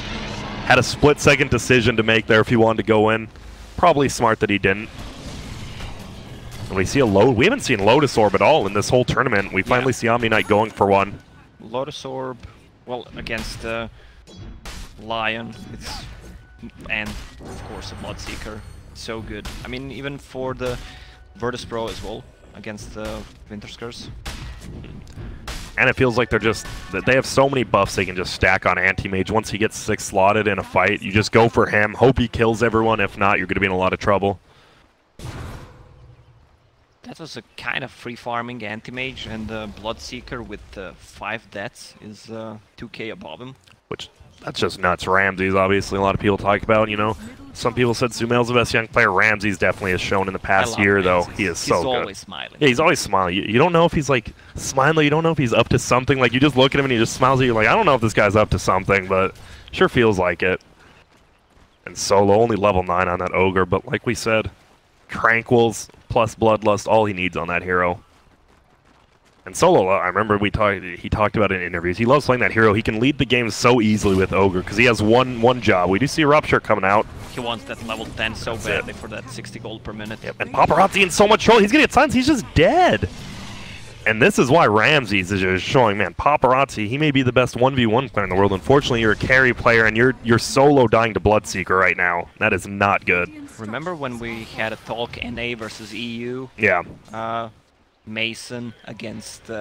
had a split-second decision to make there if he wanted to go in. Probably smart that he didn't. And we see a we haven't seen Lotus Orb at all in this whole tournament. We finally see Omni Knight going for one. Lotus Orb, well, against Lion, and of course a Bloodseeker. So good. I mean, even for the Virtus.Pro as well, against the Winter's Curse. And it feels like they have so many buffs they can just stack on Anti-Mage. Once he gets 6 slotted in a fight, you just go for him, hope he kills everyone. If not, you're going to be in a lot of trouble. That was a kind of free farming Anti-Mage, and the Bloodseeker with 5 deaths is 2k above him. Which, that's just nuts. Ramses, obviously, a lot of people talk about, you know. Some people said Sumail's the best young player. Ramses definitely has shown in the past year, though. He is so good. He's always smiling. Yeah, he's always smiling. You don't know if he's, like, smiling. You don't know if he's up to something. Like, you just look at him and he just smiles at you. Like, I don't know if this guy's up to something, but sure feels like it. And Solo, only level 9 on that Ogre. But like we said, Tranquils plus Bloodlust, all he needs on that hero. And Solo, I remember he talked about it in interviews. He loves playing that hero. He can lead the game so easily with Ogre because he has one job. We do see Rupture coming out. He wants that level 10 so badly for that 60 gold per minute. Yep. And Paparazzi in so much trouble. He's going to get silenced. He's just dead. And this is why Ramses is just showing, man, Paparazzi, he may be the best 1v1 player in the world. Unfortunately, you're a carry player, and you're solo dying to Bloodseeker right now. That is not good. Remember when we had a talk NA versus EU? Yeah. Mason against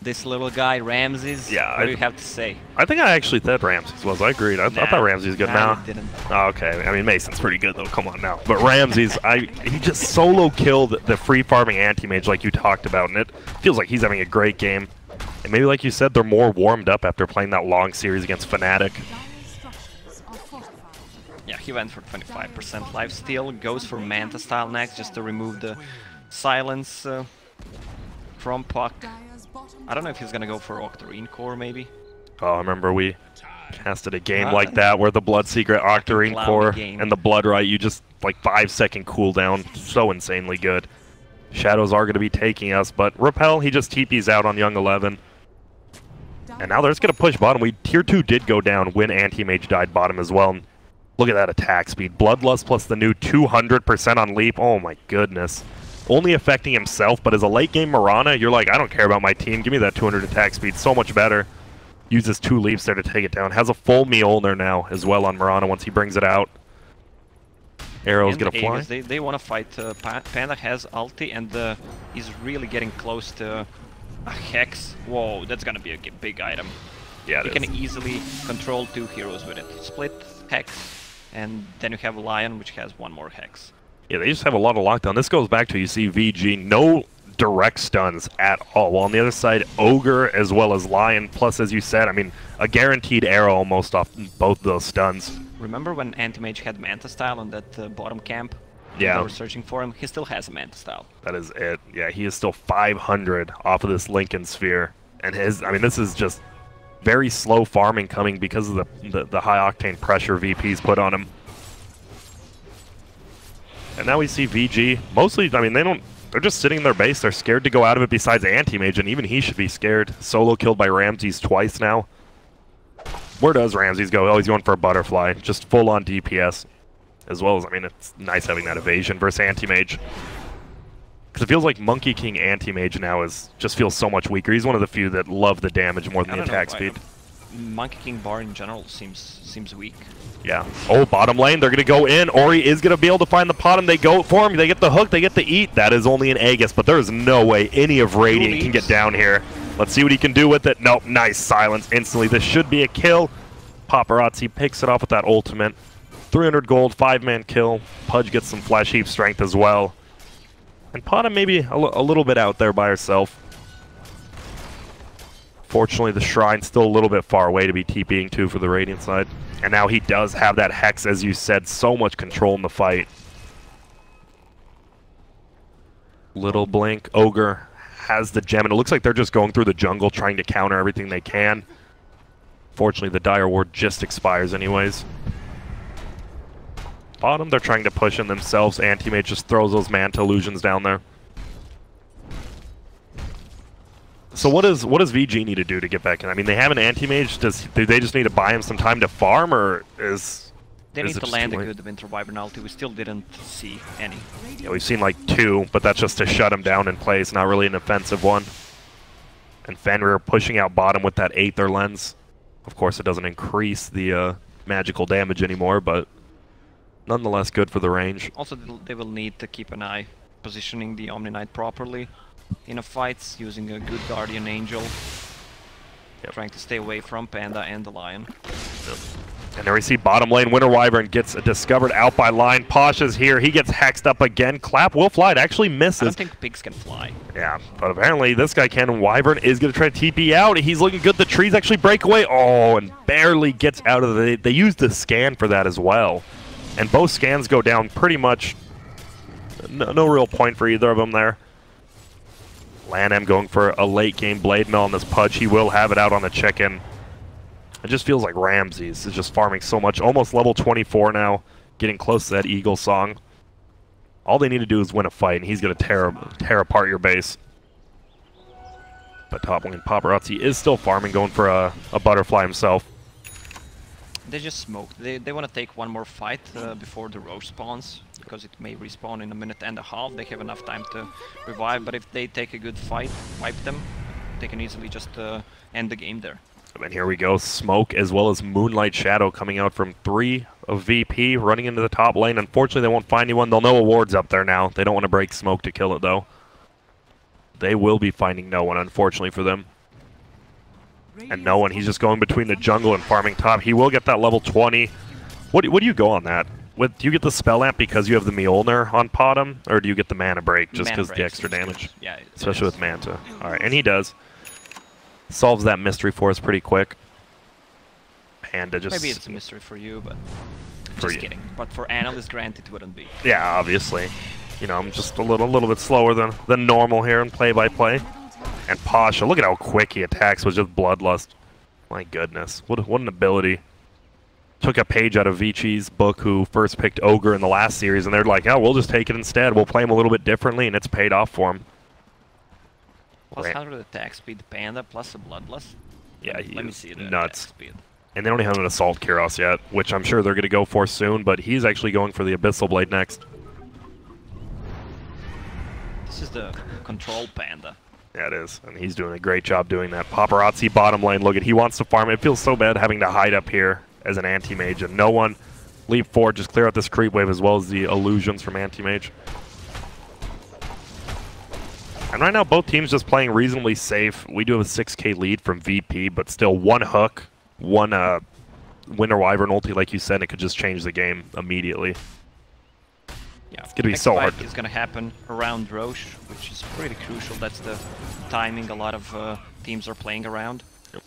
this little guy, Ramses. Yeah. What do you have to say? I think I actually said Ramses was. I agreed. I thought Ramses was good now. He didn't. Oh, okay. I mean, Mason's pretty good, though. Come on now. But Ramses, he just solo killed the free farming Anti-Mage like you talked about, and it feels like he's having a great game. And maybe, like you said, they're more warmed up after playing that long series against Fnatic. Yeah, he went for 25% lifesteal, goes for Manta style next just to remove the silence from Puck. I don't know if he's gonna go for Octarine Core, maybe. Oh, I remember we casted a game like that where the Bloodseeker Octarine Core and the Bloodright, you just, like, 5-second cooldown. So insanely good. Shadows are going to be taking us, but Repel, he just TP's out on Young 11. And now they're just going to push bottom. Tier 2 did go down when Anti-Mage died bottom as well. And look at that attack speed. Bloodlust plus the new 200% on Leap. Oh my goodness. Only affecting himself, but as a late game Mirana, you're like, I don't care about my team. Give me that 200 attack speed. So much better. Uses 2 leaps there to take it down. Has a full Mjolnir now as well on Mirana once he brings it out. Arrow's going to fly. They want to fight. Panda has ulti, and he's really getting close to a Hex. Whoa, that's going to be a big item. Yeah, you can easily control 2 heroes with it. Split, Hex, and then you have Lion, which has 1 more Hex. Yeah, they just have a lot of lockdown. This goes back to, you see VG, no direct stuns at all. While on the other side, Ogre as well as Lion, plus, as you said, I mean, a guaranteed arrow almost off both those stuns. Remember when Anti-Mage had Manta Style on that bottom camp? Yeah. They were searching for him. He still has a Manta Style. That is it. Yeah, he is still 500 off of this Lincoln Sphere. And I mean, this is just very slow farming coming because of the high-octane pressure VP's put on him. And now we see VG. Mostly, I mean, they're just sitting in their base. They're scared to go out of it besides Anti-Mage, and even he should be scared. Solo killed by Ramses twice now. Where does Ramses go? Oh, he's going for a Butterfly. Just full-on DPS. As well as, I mean, it's nice having that evasion versus Anti-Mage. Because it feels like Monkey King Anti-Mage now just feels so much weaker. He's one of the few that love the damage more than the attack speed. Monkey King Bar in general seems weak. Yeah. Oh, bottom lane, they're going to go in. Ori is going to be able to find the bottom. They go for him. They get the hook. They get the eat. That is only an Aegis, but there is no way any of Radiant can get down here. Let's see what he can do with it. Nope, nice silence instantly. This should be a kill. Paparazzi picks it off with that ultimate. 300 gold, 5-man kill. Pudge gets some flash heap strength as well. And Pata maybe a little bit out there by herself. Fortunately, the Shrine's still a little bit far away to be TPing to for the Radiant side. And now he does have that Hex, as you said, so much control in the fight. Little blink. Ogre has the gem, and it looks like they're just going through the jungle trying to counter everything they can. Fortunately, the Dire Ward just expires anyways. Bottom, they're trying to push in themselves. Anti-Mage just throws those Manta illusions down there. So what does VG need to do to get back in? I mean, they have an Anti-Mage. Do they just need to buy him some time to farm, or is... They need to land a good Winter Wyvern ulti. We still didn't see any. Yeah, we've seen like 2, but that's just to shut him down in place, not really an offensive one. And Fenrir pushing out bottom with that Aether lens. Of course, it doesn't increase the magical damage anymore, but nonetheless good for the range. Also, they will need to keep an eye positioning the Omni Knight properly in a fight, using a good Guardian Angel. Yep. Trying to stay away from Panda and the Lion. Yep. And there we see bottom lane, Winter Wyvern gets discovered out by Lion. Posh is here, he gets hexed up again. Clap will fly, it actually misses. I don't think pigs can fly. Yeah, but apparently this guy can. Wyvern is going to try to TP out. He's looking good, the trees actually break away. Oh, and barely gets out of the... They used the scan for that as well. And both scans go down pretty much. No real point for either of them there. LAN going for a late game Blade Mill on this Pudge. He will have it out on the chicken. It just feels like Ramses is just farming so much. Almost level 24 now, getting close to that Eagle song. All they need to do is win a fight, and he's going to tear apart your base. But top lane Paparazzi is still farming, going for a butterfly himself. They just smoked. They want to take one more fight before the Roche spawns, because it may respawn in a minute and a half. They have enough time to revive, but if they take a good fight, wipe them, they can easily just end the game there. And here we go, Smoke as well as Moonlight Shadow coming out from 3 of VP, running into the top lane. Unfortunately, they won't find anyone. They'll know a ward's up there now. They don't want to break Smoke to kill it, though. They will be finding no one, unfortunately for them. And no one. He's just going between the jungle and farming top. He will get that level 20. What do you go on that? Do you get the Spell Amp because you have the Mjolnir on bottom, or do you get the Mana Break just because the extra damage? Yeah, especially with Manta. All right, and he does. Solves that mystery for us pretty quick. Panda just... Maybe it's a mystery for you, but... Just kidding. But for Analyst Grant, it wouldn't be. Yeah, obviously. You know, I'm just a little bit slower than normal here in play-by-play. And Pasha, look at how quick he attacks with just Bloodlust. My goodness, what an ability. Took a page out of Vici's book, who first picked Ogre in the last series, and they're like, oh, we'll just take it instead. We'll play him a little bit differently, and it's paid off for him. Plus 100 attack speed, Panda, plus a Bloodlust. Yeah, let me see the nuts. attack speed. And they don't have an Assault Kyros yet, which I'm sure they're going to go for soon, but he's actually going for the Abyssal Blade next. This is the Control Panda. Yeah, it is, and he's doing a great job doing that. Paparazzi bottom lane, look at, he wants to farm. It feels so bad having to hide up here as an Anti-Mage, and no one leap forward, just clear out this creep wave as well as the illusions from Anti-Mage. And right now, both teams just playing reasonably safe. We do have a 6k lead from VP, but still one hook, one Winter Wyvern ulti, like you said, it could just change the game immediately. Yeah, it's going to be so hard. It's going to happen around Roche, which is pretty crucial. That's the timing a lot of teams are playing around. Yep.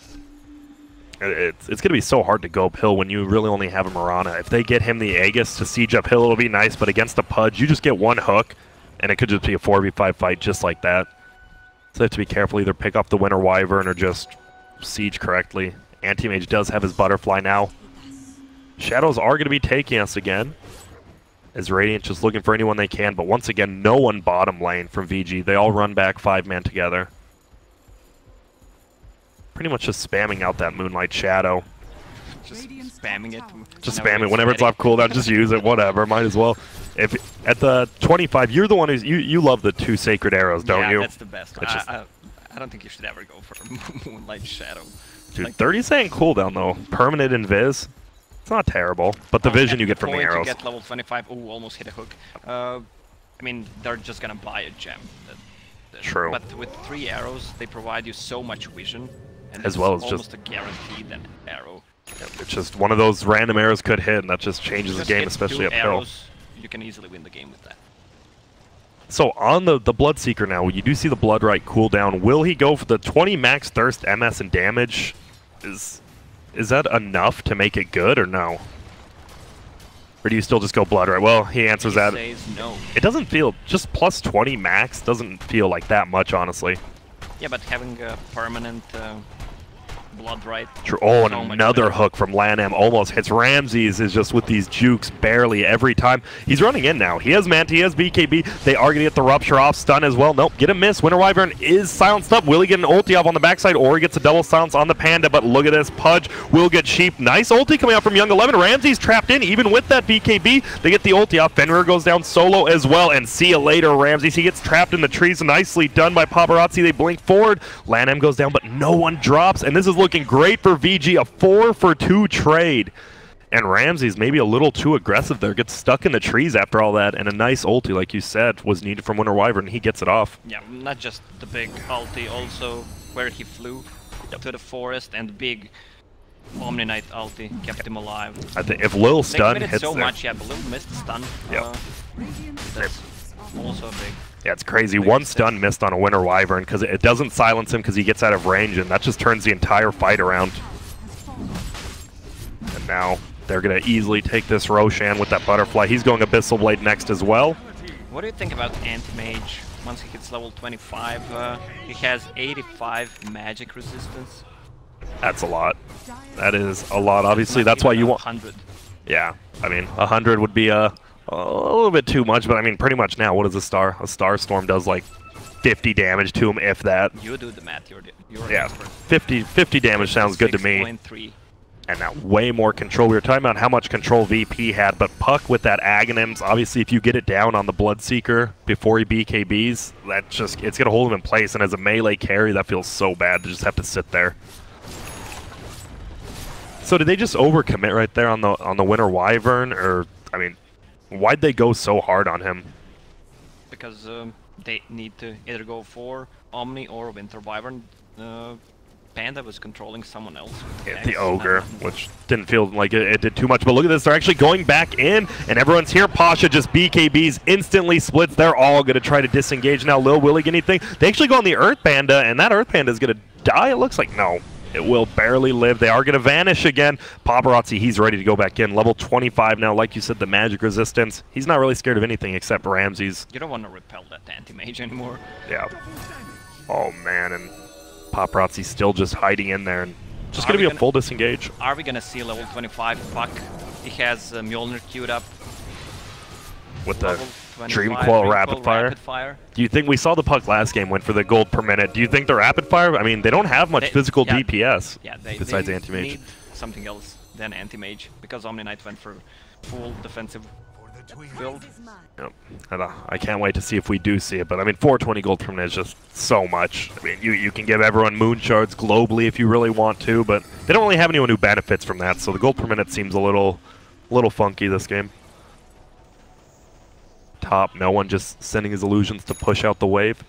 It's going to be so hard to go uphill when you really only have a Mirana. If they get him the Aegis to siege uphill, it'll be nice, but against a Pudge, you just get one hook, and it could just be a 4v5 fight just like that. So they have to be careful, either pick off the Winter Wyvern or just siege correctly. Anti-Mage does have his Butterfly now. Shadows are going to be taking us again, as Radiant just looking for anyone they can, but once again, no one bottom lane from VG. They all run back 5-man together. Pretty much just spamming out that Moonlight Shadow. Just spamming it. Just spam it. Whenever it's off cooldown, just use it. Whatever. Might as well. If at the 25, you're the one who's... You love the 2 Sacred Arrows, don't you? Yeah, that's the best. I don't think you should ever go for Moonlight Shadow. Dude, like, 30 second cooldown, though. Permanent Invis. It's not terrible. But the vision you get from the arrows. To get level 25. Ooh, almost hit a hook. I mean, they're just going to buy a gem. True. But with 3 arrows, they provide you so much vision. And as well as almost just a guaranteed an arrow. Yeah, it's just one of those random arrows could hit, and that just changes the game, especially uphill. Arrows, you can easily win the game with that. So on the Bloodseeker now, you do see the Bloodright cooldown. Will he go for the 20 max thirst, MS, and damage? Is that enough to make it good, or no? Or do you still just go blood, right? Well, he answers that. Says no. It doesn't feel, just plus 20 max doesn't feel like that much, honestly. Yeah, but having a permanent blood right. True. Oh, and so much another better. hook from LAN almost hits. Ramses is just with these jukes barely every time. He's running in now. He has Manta, he has BKB. They are going to get the rupture off. Stun as well. Nope, get a miss. Winter Wyvern is silenced up. Will he get an ulti off on the backside, or he gets a double silence on the Panda? But look at this. Pudge will get Sheep. Nice ulti coming out from Young 11. Ramses trapped in, even with that BKB. They get the ulti off. Fenrir goes down solo as well. And see you later, Ramses. He gets trapped in the trees. Nicely done by Paparazzi. They blink forward. LAN goes down, but no one drops. And this is looking great for VG. A 4-for-2 trade. And Ramses maybe a little too aggressive there. Gets stuck in the trees after all that. And a nice ulti, like you said, was needed from Winter Wyvern. He gets it off. Yeah, not just the big ulti, also where he flew to the forest, and big Omni Knight ulti kept him alive. I think if Lil They stun committed hits so there, much, yeah, but Lil missed the stun. Yep. That's also a big. yeah, it's crazy. One stun missed on a Winter Wyvern because it doesn't silence him because he gets out of range, and that just turns the entire fight around. And now they're going to easily take this Roshan with that butterfly. He's going Abyssal Blade next as well. What do you think about Anti-Mage? Once he hits level 25, he has 85 magic resistance. That's a lot. That is a lot. Obviously, that's why you want... 100. Yeah, I mean, 100 would be a little bit too much, but I mean, pretty much now, what does a Star? A Star Storm does like 50 damage to him, if that. You do the math, you're an Yeah, expert. 50 damage sounds good to me. 6.3. And now way more control. We were talking about how much control VP had, but Puck with that Aghanims, obviously if you get it down on the Bloodseeker before he BKBs, that just, it's going to hold him in place. And as a melee carry, that feels so bad to just have to sit there. So did they just overcommit right there on the Winter Wyvern? Or, I mean, why'd they go so hard on him? Because they need to either go for Omni or Winter Wyvern. Panda was controlling someone else. Yeah, the Ogre, which didn't feel like it did too much. But look at this, they're actually going back in, and everyone's here. Pasha just BKBs, instantly splits. They're all going to try to disengage now. Lil, will he get anything? They actually go on the Earth Panda, and that Earth Panda is going to die, it looks like. No, it will barely live. They are going to vanish again. Paparazzi, he's ready to go back in. Level 25 now, like you said, the magic resistance. He's not really scared of anything except Ramses. You don't want to repel that anti-mage anymore. Yeah. Oh, man, and Paparazzi still just hiding in there, and just going to be a full disengage. Are we going to see level 25 Puck? He has Mjolnir queued up. With the Dream Coil Rapid Fire. Do you think we saw the Puck last game went for the gold per minute? Do you think the Rapid Fire? I mean, they don't have much physical DPS besides Anti-Mage. Need something else than Anti-Mage, because Omni Knight went for full defensive build. Yep. I can't wait to see if we do see it, but I mean, 420 gold per minute is just so much. I mean, you can give everyone moon shards globally if you really want to, but they don't really have anyone who benefits from that, so the gold per minute seems a little funky this game. Top, no one just sending his illusions to push out the wave.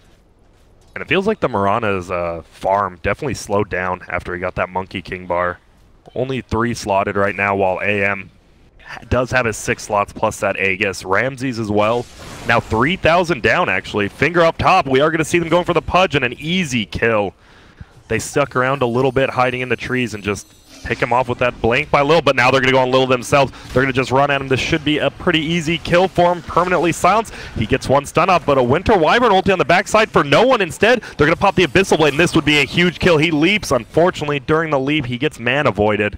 And it feels like the Mirana's farm definitely slowed down after he got that Monkey King bar. Only 3 slotted right now, while AM does have his 6 slots plus that Aegis. Ramses as well. Now 3,000 down, actually. Finger up top. We are going to see them going for the Pudge and an easy kill. They stuck around a little bit, hiding in the trees, and just pick him off with that blink by Lil, but now they're going to go on Lil themselves. They're going to just run at him. This should be a pretty easy kill for him. Permanently silenced. He gets one stun off, but a Winter Wyvern ulti on the backside for no one instead. They're going to pop the Abyssal Blade, and this would be a huge kill. He leaps. Unfortunately, during the leap, he gets man avoided.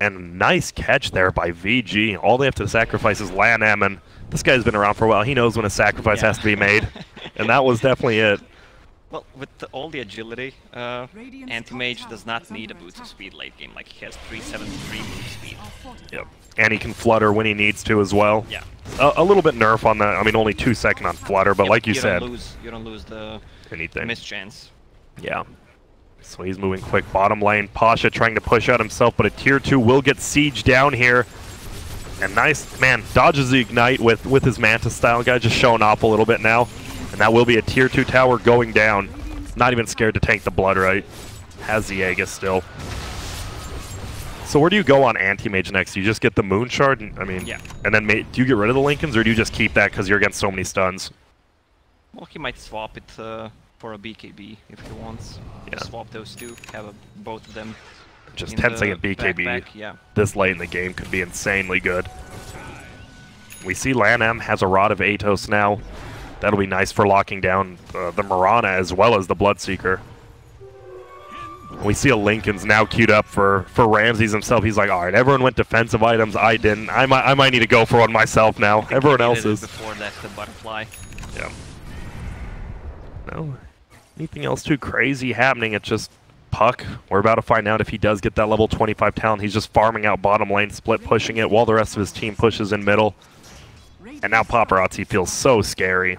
And nice catch there by VG. All they have to sacrifice is LAN, and this guy's been around for a while. He knows when a sacrifice has to be made. And that was definitely it. Well, with all the agility, Anti-Mage does not need a boost of speed late game. Like, he has 373 move speed. Yep. And he can flutter when he needs to as well. Yeah. A little bit nerf on that. I mean, only 2 seconds on flutter, but like you said, you don't lose the mischance. Yeah. So he's moving quick bottom lane. Pasha trying to push out himself, but a tier 2 will get siege down here. And nice, man, dodges the ignite with his Manta style guy, just showing off a little bit now. And that will be a tier 2 tower going down. Not even scared to tank the blood, right? Has the Aegis still. So where do you go on Anti-Mage next? You just get the Moon Shard? I mean, yeah. And then do you get rid of the Lincolns, or do you just keep that because you're against so many stuns? Well, he might swap it for a BKB if he wants. Yeah. Just swap those two, have both of them. Just 10-second BKB backpack, yeah. this late in the game could be insanely good. We see LAN M has a Rod of Atos now. That'll be nice for locking down the Mirana as well as the Bloodseeker. We see a Lincoln's now queued up for Ramses himself. He's like, all right, everyone went defensive items. I didn't. I might need to go for one myself now. Everyone else is. Before that, the butterfly. Yeah. No. Anything else too crazy happening? It's just Puck. We're about to find out if he does get that level 25 talent. He's just farming out bottom lane, split pushing it while the rest of his team pushes in middle. And now Paparazzi feels so scary.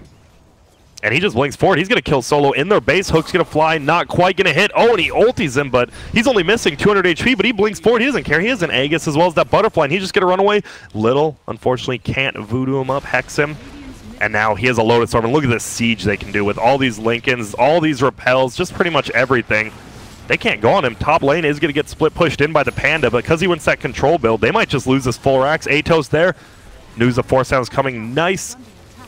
And he just blinks forward. He's going to kill Solo in their base. Hook's going to fly, not quite going to hit. Oh, and he ulties him, but he's only missing 200 HP, but he blinks forward. He doesn't care. He has an Aegis as well as that butterfly, and he's just going to run away. Little, unfortunately, can't voodoo him up, hex him. And now he has a Lotus Storm, and look at this siege they can do with all these Lincolns, all these repels, just pretty much everything. They can't go on him. Top lane is going to get split pushed in by the Panda, but because he wins that control build, they might just lose this full racks. Atos there. News of Force Sounds coming. Nice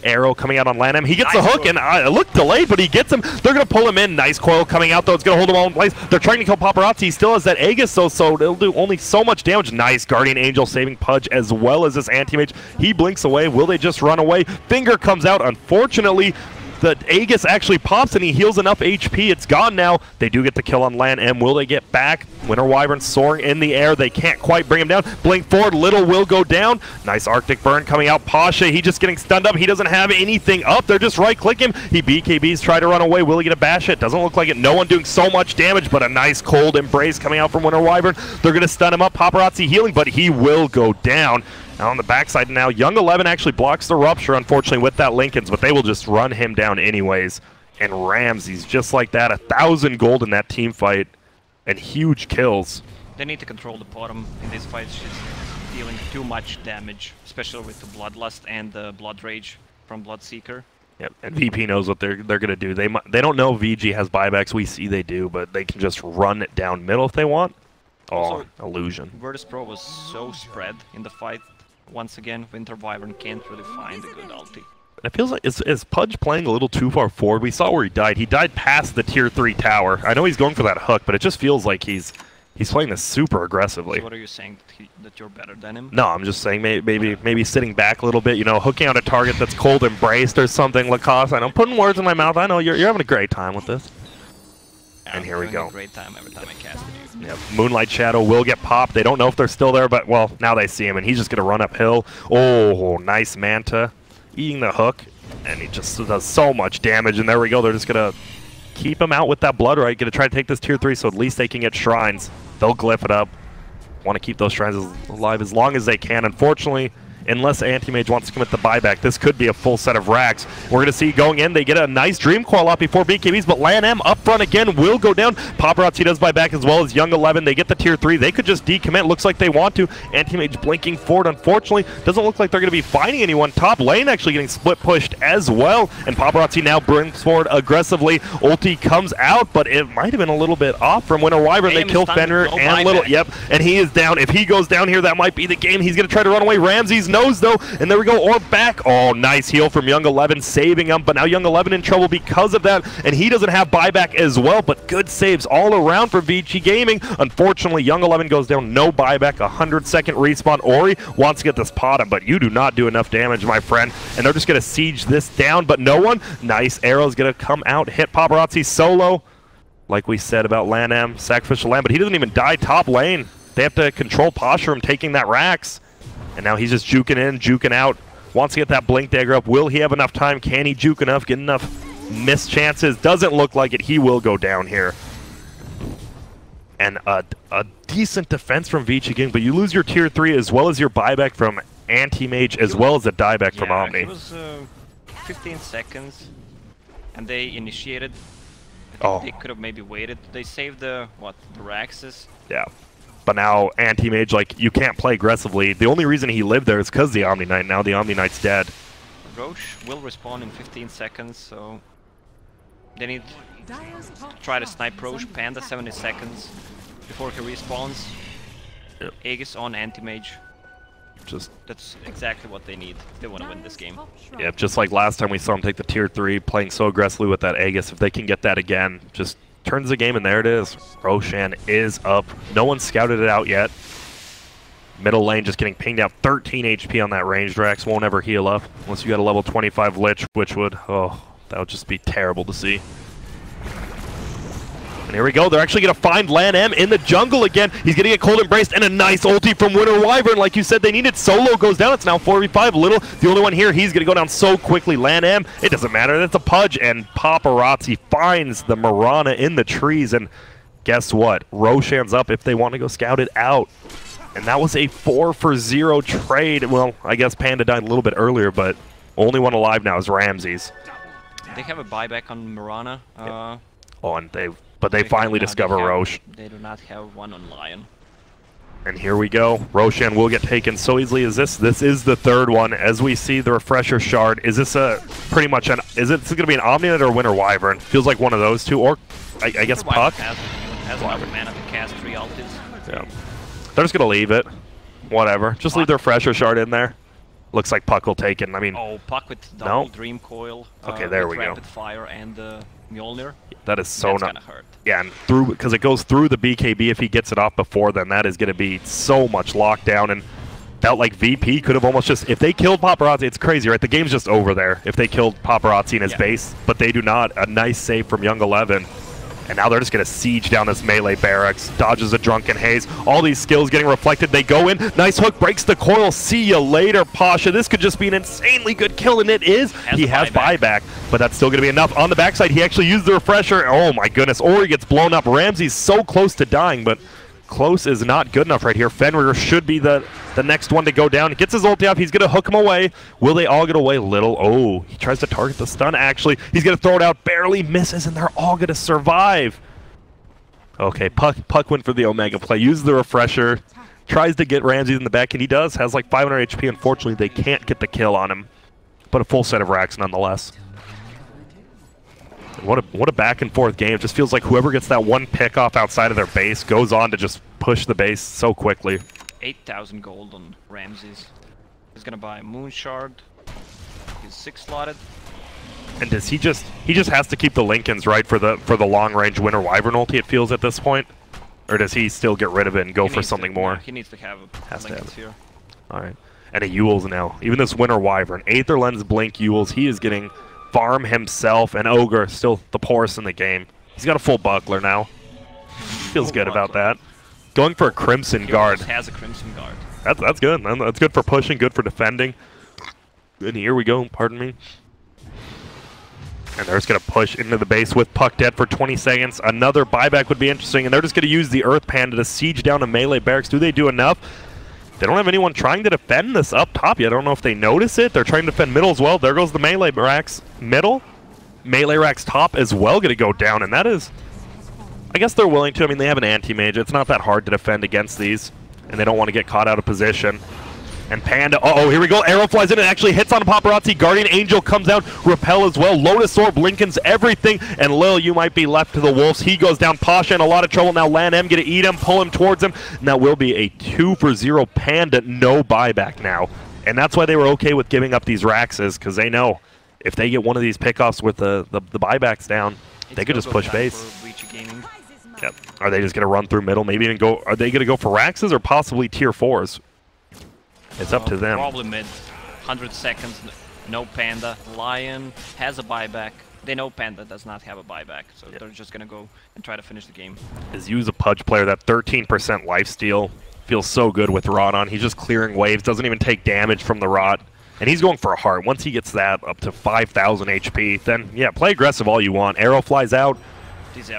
arrow coming out on LAN M. He gets the hook, and it looked delayed, but he gets him. They're going to pull him in. Nice coil coming out, though. It's going to hold him all in place. They're trying to kill Paparazzi. He still has that Aegis, so it'll do only so much damage. Nice Guardian Angel saving Pudge as well as this Anti-Mage. He blinks away. Will they just run away? Finger comes out. Unfortunately, the Aegis actually pops, and he heals enough HP. It's gone now. They do get the kill on LAN M. Will they get back? Winter Wyvern soaring in the air. They can't quite bring him down. Blink forward. Little will go down. Nice Arctic Burn coming out. Pasha, he just getting stunned up. He doesn't have anything up. They're just right-click him. He BKBs, try to run away. Will he get a bash hit? Doesn't look like it. No one doing so much damage, but a nice cold embrace coming out from Winter Wyvern. They're going to stun him up. Paparazzi healing, but he will go down. Now on the backside now, Young 11 actually blocks the Rupture, unfortunately, with that Lincoln's, but they will just run him down anyways. And Ramses, just like that, 1,000 gold in that team fight, and huge kills. They need to control the bottom in this fight. She's dealing too much damage, especially with the Bloodlust and the Blood Rage from Bloodseeker. Yep, and VP knows what they're going to do. They don't know VG has buybacks. We see they do, but they can just run it down middle if they want. Oh, Also, illusion. Virtus.Pro was so spread in the fight. Once again, Winter Wyvern can't really find a good ulti. It feels like, is Pudge playing a little too far forward? We saw where he died. He died past the tier 3 tower. I know he's going for that hook, but it just feels like he's playing this super aggressively. So what are you saying, that you're better than him? No, I'm just saying maybe sitting back a little bit, you know, hooking out a target that's cold embraced or something. Lacoste, I know, putting words in my mouth. I know you're having a great time with this. And here we go. A great time every time I casted you. Yep. Moonlight Shadow will get popped. They don't know if they're still there, but, well, now they see him, and he's just going to run uphill. Oh, nice Manta. Eating the hook, and he just does so much damage, and there we go. They're just going to keep him out with that Blood Right. Going to try to take this tier 3, so at least they can get shrines. They'll glyph it up. Want to keep those shrines alive as long as they can. Unfortunately, unless Anti-Mage wants to commit the buyback, this could be a full set of racks. We're going to see going in, they get a nice Dream Coil out before BKBs, but LAN M up front again will go down. Paparazzi does buy back as well as Young 11. They get the tier 3. They could just decommit. Looks like they want to. Anti-Mage blinking forward. Unfortunately, doesn't look like they're going to be finding anyone. Top lane actually getting split pushed as well, and Paparazzi now brings forward aggressively. Ulti comes out, but it might have been a little bit off from Winter Wyvern. They kill Fenrir and Little. Yep, and he is down. If he goes down here, that might be the game. He's going to try to run away. Ramses knows, though, and there we go. Orb back. Oh, nice heal from Young 11, saving him, but now Young 11 in trouble because of that, and he doesn't have buyback as well, but good saves all around for Vici Gaming. Unfortunately, Young 11 goes down, no buyback, 100-second respawn. Ori wants to get this pot, but you do not do enough damage, my friend, and they're just going to siege this down, but no one. Nice arrow's going to come out, hit Paparazzi solo. Like we said about LAN M, sacrificial lamb, but he doesn't even die top lane. They have to control Posture taking that racks. And now he's just juking in, juking out. Wants to get that Blink Dagger up. Will he have enough time? Can he juke enough? Get enough missed chances? Doesn't look like it. He will go down here. And a decent defense from Vici Gaming, but you lose your tier 3 as well as your buyback from Anti-Mage as well as the dieback from Omni. It was 15 seconds, and they initiated. Oh. They could have maybe waited. They saved the Raxus. Yeah. But now Anti-Mage, like, you can't play aggressively. The only reason he lived there is because the Omni Knight. Now the Omni Knight's dead. Roche will respawn in 15 seconds, so they need to try to snipe Roche. Panda 70 seconds before he respawns. Yep. Aegis on Anti-Mage. Just That's exactly what they need if they want to win this game. Yep, just like last time we saw him take the tier 3, playing so aggressively with that Aegis. If they can get that again, just turns the game, and there it is. Roshan is up. No one scouted it out yet. Middle lane just getting pinged out. 13 HP on that ranged Rex. Won't ever heal up unless you got a level 25 Lich, which would, oh, that would just be terrible to see. And here we go. They're actually going to find LAN M in the jungle again. He's going to get cold embraced and a nice ulti from Winter Wyvern. Like you said, they needed. Solo goes down. It's now 4v5. Little, the only one here. He's going to go down so quickly. LAN M, it doesn't matter. That's a Pudge. And Paparazzi finds the Mirana in the trees. And guess what? Roshan's up if they want to go scout it out. And that was a 4-for-0 trade. Well, I guess Panda died a little bit earlier, but only one alive now is Ramses. They have a buyback on Mirana. Oh, and they finally discover Roche. They do not have one on Lion. And here we go. Roshan will get taken so easily as this. This is the third one. As we see the refresher shard, is this a pretty much an? Is it going to be an Omninet or Winter Wyvern? Feels like one of those two, or I guess Puck. Has a lot of mana to cast 3 ultis. Yeah. They're just going to leave it. Whatever. Just leave the refresher shard in there. Looks like Puck will take it. I mean, oh, Puck with double Dream Coil. Okay, there we go. Rapid Fire and Mjolnir. That is so not. Hurt. Yeah, and through because it goes through the BKB. If he gets it off before, then that is going to be so much lockdown. And felt like VP could have almost just, if they killed Paparazzi, it's crazy, right? The game's just over there if they killed Paparazzi in his base, but they do not. A nice save from Young 11. And now they're just going to siege down this melee barracks. Dodges a Drunken Haze. All these skills getting reflected. They go in. Nice hook. Breaks the coil. See you later, Pasha. This could just be an insanely good kill, and it is. He has buyback, but that's still going to be enough. On the backside, he actually used the refresher. Oh, my goodness. Ori gets blown up. Ramsey's so close to dying, but close is not good enough right here. Fenrir should be the next one to go down. He gets his ulti off. He's going to hook him away. Will they all get away? Little. Oh, he tries to target the stun, actually. He's going to throw it out. Barely misses, and they're all going to survive. Okay, Puck went for the Omega play. Uses the refresher. Tries to get Ramsey in the back, and he does. Has like 500 HP. Unfortunately, they can't get the kill on him. But a full set of racks nonetheless. What a back and forth game. It just feels like whoever gets that one pick off outside of their base goes on to just push the base so quickly. 8,000 gold on Ramses. He's gonna buy a Moon Shard. He's 6 slotted. And does he just has to keep the Lincolns, right, for the long range Winter Wyvern ulti, it feels at this point? Or does he still get rid of it and go for something more? No, he needs to have a Lincolns here. Alright. And a Yules now. Even this Winter Wyvern. Aether Lens Blink Yules, he is getting farm himself, and Ogre still the poorest in the game. He's got a full buckler now. Feels good about that. Going for a Crimson Guard. Has a Crimson Guard. That's good. That's good for pushing, good for defending. And here we go, pardon me. And they're just going to push into the base with Puck dead for 20 seconds. Another buyback would be interesting, and they're just going to use the Earth Panda to siege down a melee barracks. Do they do enough? They don't have anyone trying to defend this up top yet. I don't know if they notice it. They're trying to defend middle as well. There goes the melee racks middle. Melee racks top as well going to go down, and that is... I guess they're willing to. I mean, they have an anti-mage. It's not that hard to defend against these, and they don't want to get caught out of position. And Panda, uh-oh, here we go. Arrow flies in and actually hits on Paparazzi. Guardian Angel comes out. Repel as well. Lotus Orb, Lincoln's everything. And Lil, you might be left to the wolves. He goes down. Pasha in a lot of trouble. Now LAN M going to eat him, pull him towards him. And that will be a 2-for-0 Panda. No buyback now. And that's why they were okay with giving up these Raxes, because they know if they get one of these pickoffs with the buybacks down, they could just push base. Yep. Are they just going to run through middle? Maybe even go... Are they going to go for Raxes or possibly tier 4s? It's up to them. Probably mid. 100 seconds. No Panda. Lion has a buyback. They know Panda does not have a buyback, so they're just going to go and try to finish the game. Is Yu's a Pudge player. That 13% lifesteal feels so good with Rot on. He's just clearing waves. Doesn't even take damage from the Rot. And he's going for a heart. Once he gets that up to 5,000 HP, then, yeah, play aggressive all you want. Arrow flies out.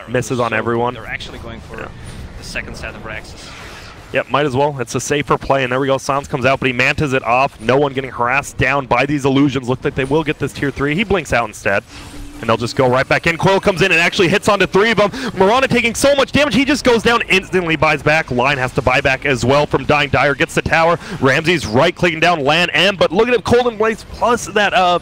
Misses on everyone. They're actually going for the second set of Raxes. Yep, might as well. It's a safer play, and there we go. Sans comes out, but he mantas it off. No one getting harassed down by these illusions. Look like they will get this tier 3. He blinks out instead, and they'll just go right back in. Coil comes in and actually hits onto 3 of them. Mirana taking so much damage. He just goes down, instantly buys back. Line has to buy back as well from Dying Dire. Gets the tower. Ramsey's right-clicking down LAN M, but look at him, Cold and Blaze plus that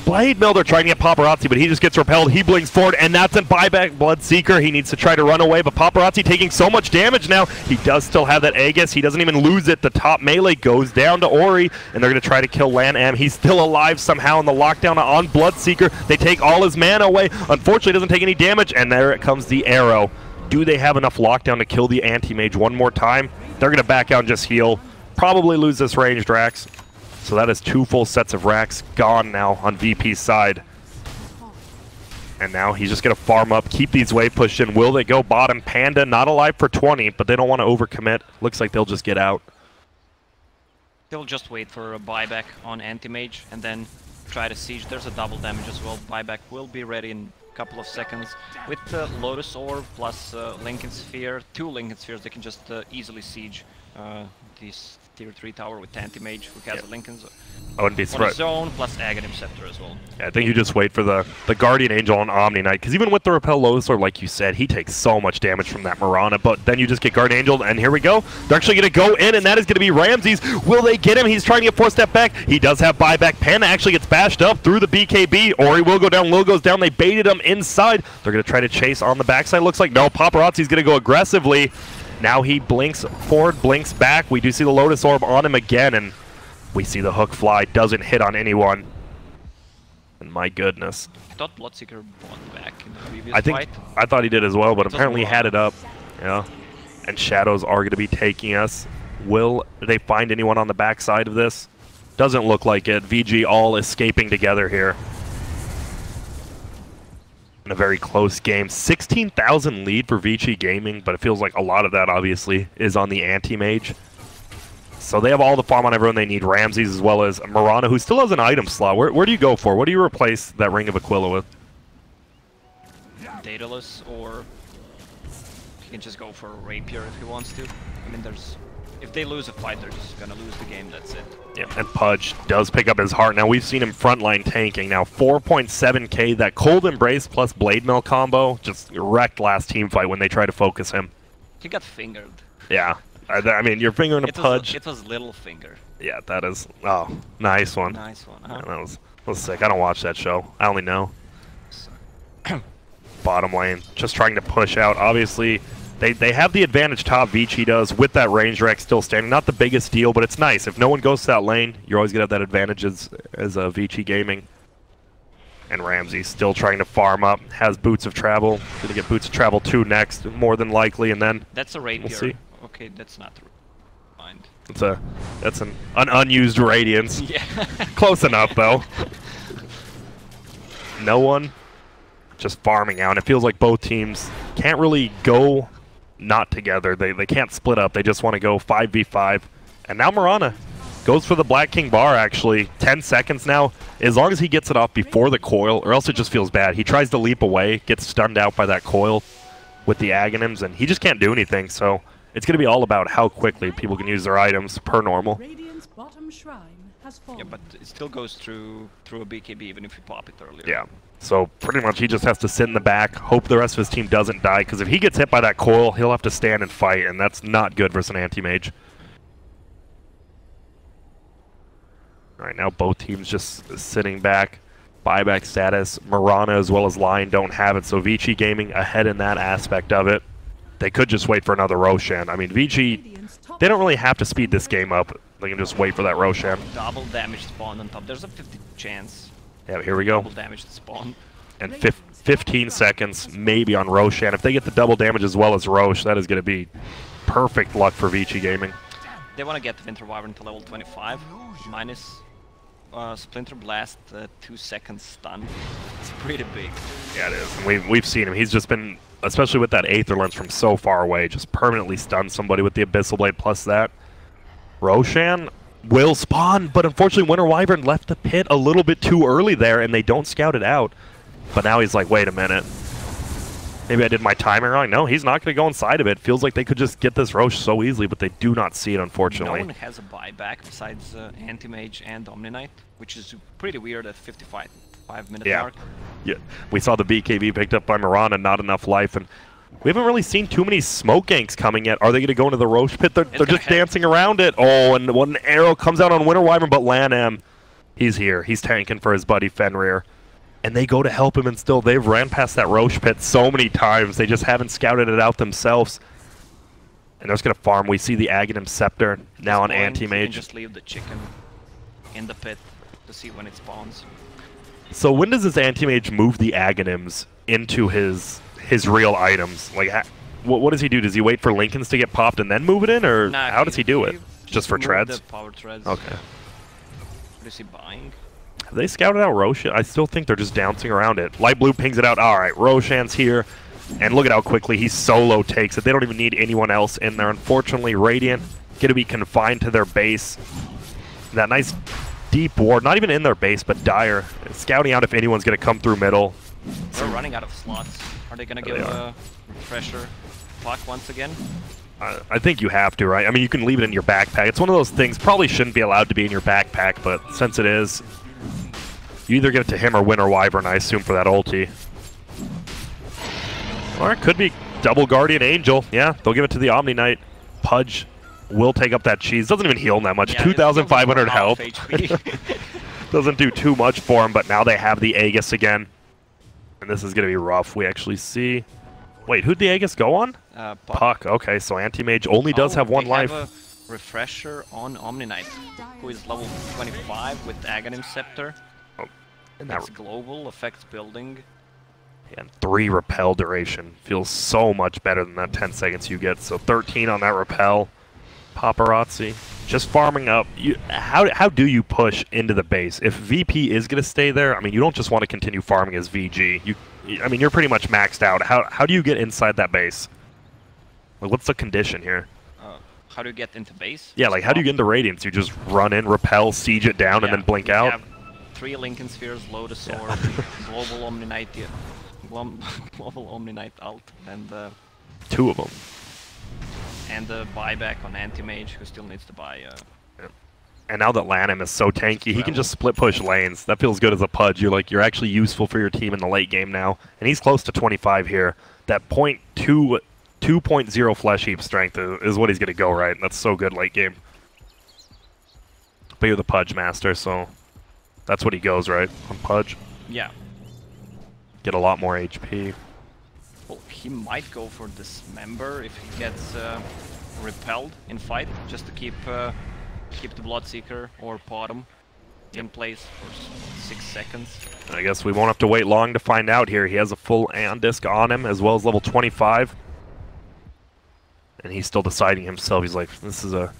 Blade Mill, they're trying to get Paparazzi, but he just gets repelled. He blinks forward, and that's a buyback Bloodseeker. He needs to try to run away, but Paparazzi taking so much damage now. He does still have that Aegis. He doesn't even lose it. The top melee goes down to Ori, and they're going to try to kill LAN M. He's still alive somehow in the lockdown on Bloodseeker. They take all his mana away. Unfortunately, doesn't take any damage, and there it comes the arrow. Do they have enough lockdown to kill the anti-mage one more time? They're going to back out and just heal. Probably lose this ranged racks. So that is 2 full sets of racks gone now on VP's side. And now he's just going to farm up, keep these wave pushed in. Will they go bottom? Panda not alive for 20, but they don't want to overcommit. Looks like they'll just get out. They'll just wait for a buyback on anti-mage and then try to siege. There's a double damage as well. Buyback will be ready in a couple of seconds. With the Lotus Orb plus Lincoln Sphere, 2 Lincoln Spheres, they can just easily siege this tier 3 tower with anti-mage who has a Lincoln's I wouldn't be on surprised. his own plus Aghanim Scepter as well. Yeah, I think you just wait for the Guardian Angel on Omni Knight, because even with the Repel Lotus Orb, like you said, he takes so much damage from that Mirana, but then you just get Guardian Angel, and here we go. They're actually going to go in, and that is going to be Ramses. Will they get him? He's trying to get 4-step back. He does have buyback. Panda actually gets bashed up through the BKB. Ori will go down. Lil goes down. They baited him inside. They're going to try to chase on the backside. Looks like no. Paparazzi's going to go aggressively. Now he blinks forward, blinks back. We do see the Lotus Orb on him again, and we see the hook fly. Doesn't hit on anyone. And my goodness. I thought Bloodseeker bought back in the previous fight. I thought he did as well, but apparently he had it up. Yeah. And Shadows are going to be taking us. Will they find anyone on the backside of this? Doesn't look like it. VG all escaping together here. In a very close game. 16,000 lead for Vici Gaming, but it feels like a lot of that obviously is on the anti-mage. So they have all the farm on everyone they need. Ramses as well as Mirana, who still has an item slot. Where do you go for? What do you replace that Ring of Aquila with? Daedalus, or he can just go for a Rapier if he wants to. I mean, if they lose a fight, they're just gonna lose the game, that's it. Yeah, and Pudge does pick up his heart. Now we've seen him frontline tanking. Now 4.7k, that Cold Embrace plus Blade Mill combo just wrecked last team fight when they tried to focus him. He got fingered. Yeah, I mean, you're fingering a Pudge. It was little finger. Yeah, that is, oh, nice one. Nice one, huh? Yeah, that was sick. I don't watch that show. I only know. Bottom lane, just trying to push out. Obviously, they have the advantage top, Vici does, with that range rack still standing. Not the biggest deal, but it's nice. If no one goes to that lane, you're always going to have that advantage as Vici Gaming. And Ramsey still trying to farm up, has Boots of Travel. Going to get Boots of Travel 2 next, more than likely, and then that's a Rapier. We'll see. Okay, that's not the mind. That's an unused Radiance. Yeah. Close enough, though. No one just farming out. And it feels like both teams can't really go not together. They can't split up. They just want to go 5v5. And now Mirana goes for the Black King bar, actually. 10 seconds now. As long as he gets it off before the coil, or else it just feels bad. He tries to leap away, gets stunned out by that coil with the Aghanims, and he just can't do anything. So it's going to be all about how quickly people can use their items per normal. Radiant's bottom shrine has fallen. Yeah, but it still goes through a BKB even if you pop it earlier. Yeah. So pretty much he just has to sit in the back, hope the rest of his team doesn't die, because if he gets hit by that coil, he'll have to stand and fight, and that's not good versus an anti-mage. All right, now both teams just sitting back. Buyback status. Mirana as well as Lion don't have it, so Vici Gaming ahead in that aspect of it. They could just wait for another Roshan. I mean, Vici, they don't really have to speed this game up. They can just wait for that Roshan. Double damage spawn on top. There's a 50 chance. Yeah, here we go. Double damage to spawn. And 15 seconds maybe on Roshan. If they get the double damage as well as Roche, that is going to be perfect luck for Vici Gaming. They want to get the Winter Wyvern to level 25, minus Splinter Blast, 2 seconds stun. It's pretty big. Yeah, it is. And we've seen him. He's just been, especially with that Aether Lens from so far away, just permanently stun somebody with the Abyssal Blade plus that. Roshan will spawn, but unfortunately Winter Wyvern left the pit a little bit too early there, and they don't scout it out. But now he's like, wait a minute. Maybe I did my timing wrong. No, he's not going to go inside of it. Feels like they could just get this Roche so easily, but they do not see it, unfortunately. No one has a buyback besides Anti-Mage and Omni Knight, which is pretty weird at 55-minute mark. Yeah, we saw the BKB picked up by Mirana, not enough life, and we haven't really seen too many smoke ganks coming yet. Are they going to go into the Roche pit? They're just dancing around it. Oh, and one arrow comes out on Winter Wyvern, but Lan M, he's here. He's tanking for his buddy Fenrir. And they go to help him, and still they've ran past that Roche pit so many times. They just haven't scouted it out themselves. And they're just going to farm. We see the Aghanim Scepter now on Anti-Mage. Just leave the chicken in the pit to see when it spawns. So when does this Anti-Mage move the Aghanims into his real items? Like, What does he do? Does he wait for Lincolns to get popped and then move it in, or Nah, how does he do it? Just for move treads? the power treads. Okay. What is he buying? Have they scouted out Roshan? I still think they're just bouncing around it. Light blue pings it out. All right, Roshan's here. And look at how quickly he solo takes it. They don't even need anyone else in there. Unfortunately, Radiant going to be confined to their base. That nice deep ward, not even in their base, but Dire. Scouting out if anyone's going to come through middle. They're running out of slots. Are they going to give a refresher puck once again? I think you have to, right? I mean, you can leave it in your backpack. It's one of those things, probably shouldn't be allowed to be in your backpack, but since it is, you either give it to him or Winter Wyvern, I assume, for that ulti. Or it could be double Guardian Angel. Yeah, they'll give it to the Omni Knight. Pudge will take up that cheese. Doesn't even heal him that much. Yeah, 2,500 health. HP. Doesn't do too much for him, but now they have the Aegis again. And this is going to be rough. We actually see... Wait, who'd the Aegis go on? Puck. Okay, so Anti-Mage only does have one life. Have a refresher on Omni Knight, who is level 25 with Aghanim Scepter. Oh, and That's global, affects building. And 3 repel duration. Feels so much better than that 10 seconds you get. So 13 on that repel. Paparazzi. Just farming up. How do you push into the base? If VP is going to stay there, I mean, you don't just want to continue farming as VG. I mean, you're pretty much maxed out. How do you get inside that base? Like, what's the condition here? How do you get into base? Yeah, like, how do you get into Radiance? You just run in, repel, siege it down, and then blink out? Have 3 Lincoln Spheres, Lotus Orb, Global Omni Knight, Global Omni Knight ult, and 2 of them. And the buyback on Anti-Mage, who still needs to buy. And now that Lanham is so tanky, he can just split push lanes. That feels good as a Pudge. You're actually useful for your team in the late game now. And he's close to 25 here. That 2.0 flesh heap strength is what he's going to go, right? That's so good late game. But you're the Pudge master, so that's what he goes, right? On Pudge. Yeah. Get a lot more HP. Well, he might go for Dismember if he gets repelled in fight, just to keep the Bloodseeker or Bottom in place for 6 seconds. I guess we won't have to wait long to find out here. He has a full Aeon Disc on him, as well as level 25. And he's still deciding himself. He's like, this is a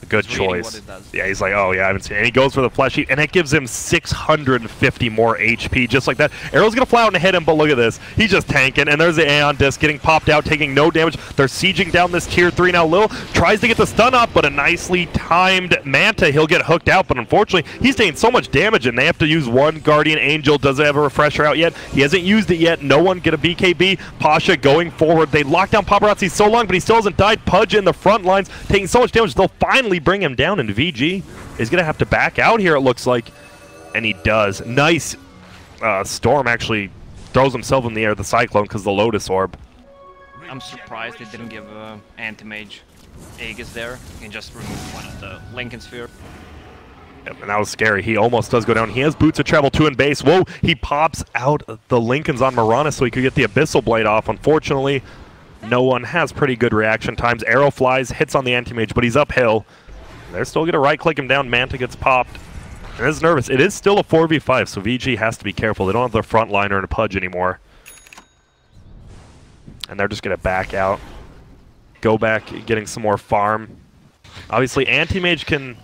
good choice. Yeah, he's like, oh yeah, I haven't seen it. And he goes for the flesh heat, and it gives him 650 more HP, just like that. Arrow's gonna fly out and hit him, but look at this. He's just tanking, and there's the Aeon Disc getting popped out, taking no damage. They're sieging down this tier 3 now. Lil tries to get the stun up, but a nicely timed Manta, he'll get hooked out, but unfortunately, he's taking so much damage, and they have to use 1 Guardian Angel. Doesn't have a refresher out yet. He hasn't used it yet. No one get a BKB. Pasha going forward. They lock down Paparazzi so long, but he still hasn't died. Pudge in the front lines, taking so much damage. They'll finally bring him down, and VG is going to have to back out here, it looks like. And he does. Nice. Storm actually throws himself in the air, the Cyclone, because the Lotus Orb. I'm surprised they didn't give Anti-Mage Aegis there. You can just remove one of the Lincoln Sphere. Yep, and that was scary. He almost does go down. He has Boots of Travel 2 in base. Whoa, he pops out the Lincolns on Mirana so he could get the Abyssal Blade off. Unfortunately, no one has pretty good reaction times. Arrow flies, hits on the Anti-Mage, but he's uphill. They're still going to right-click him down. Manta gets popped. And is nervous. It is still a 4v5, so VG has to be careful. They don't have their frontliner and a Pudge anymore. And they're just going to back out. Go back, getting some more farm. Obviously, Anti-Mage can...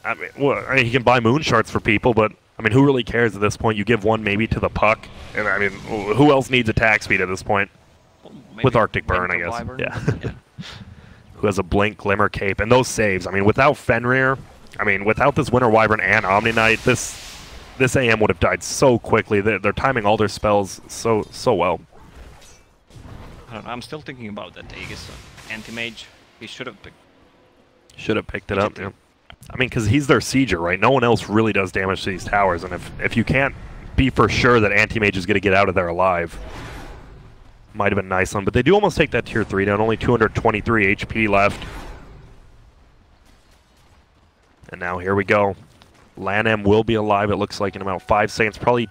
I mean, he can buy moon shards for people, but I mean, who really cares at this point? You give one maybe to the Puck, and I mean, who else needs attack speed at this point? Well, with Arctic Burn, I guess. Wyvern. Yeah. Who has a Blink, Glimmer Cape, and those saves. I mean, without Fenrir, I mean, without this Winter Wyvern and Omni Knight, this AM would have died so quickly. They're timing all their spells so well. I don't know, I'm still thinking about that Aegis Anti-Mage. He should have picked. Should have picked it up. Yeah. I mean, because he's their sieger, right? No one else really does damage to these towers, and if you can't be for sure that Anti-Mage is going to get out of there alive, might have been nice one. But they do almost take that tier 3 down. Only 223 HP left. And now here we go. LAN will be alive, it looks like, in about 5 seconds. Probably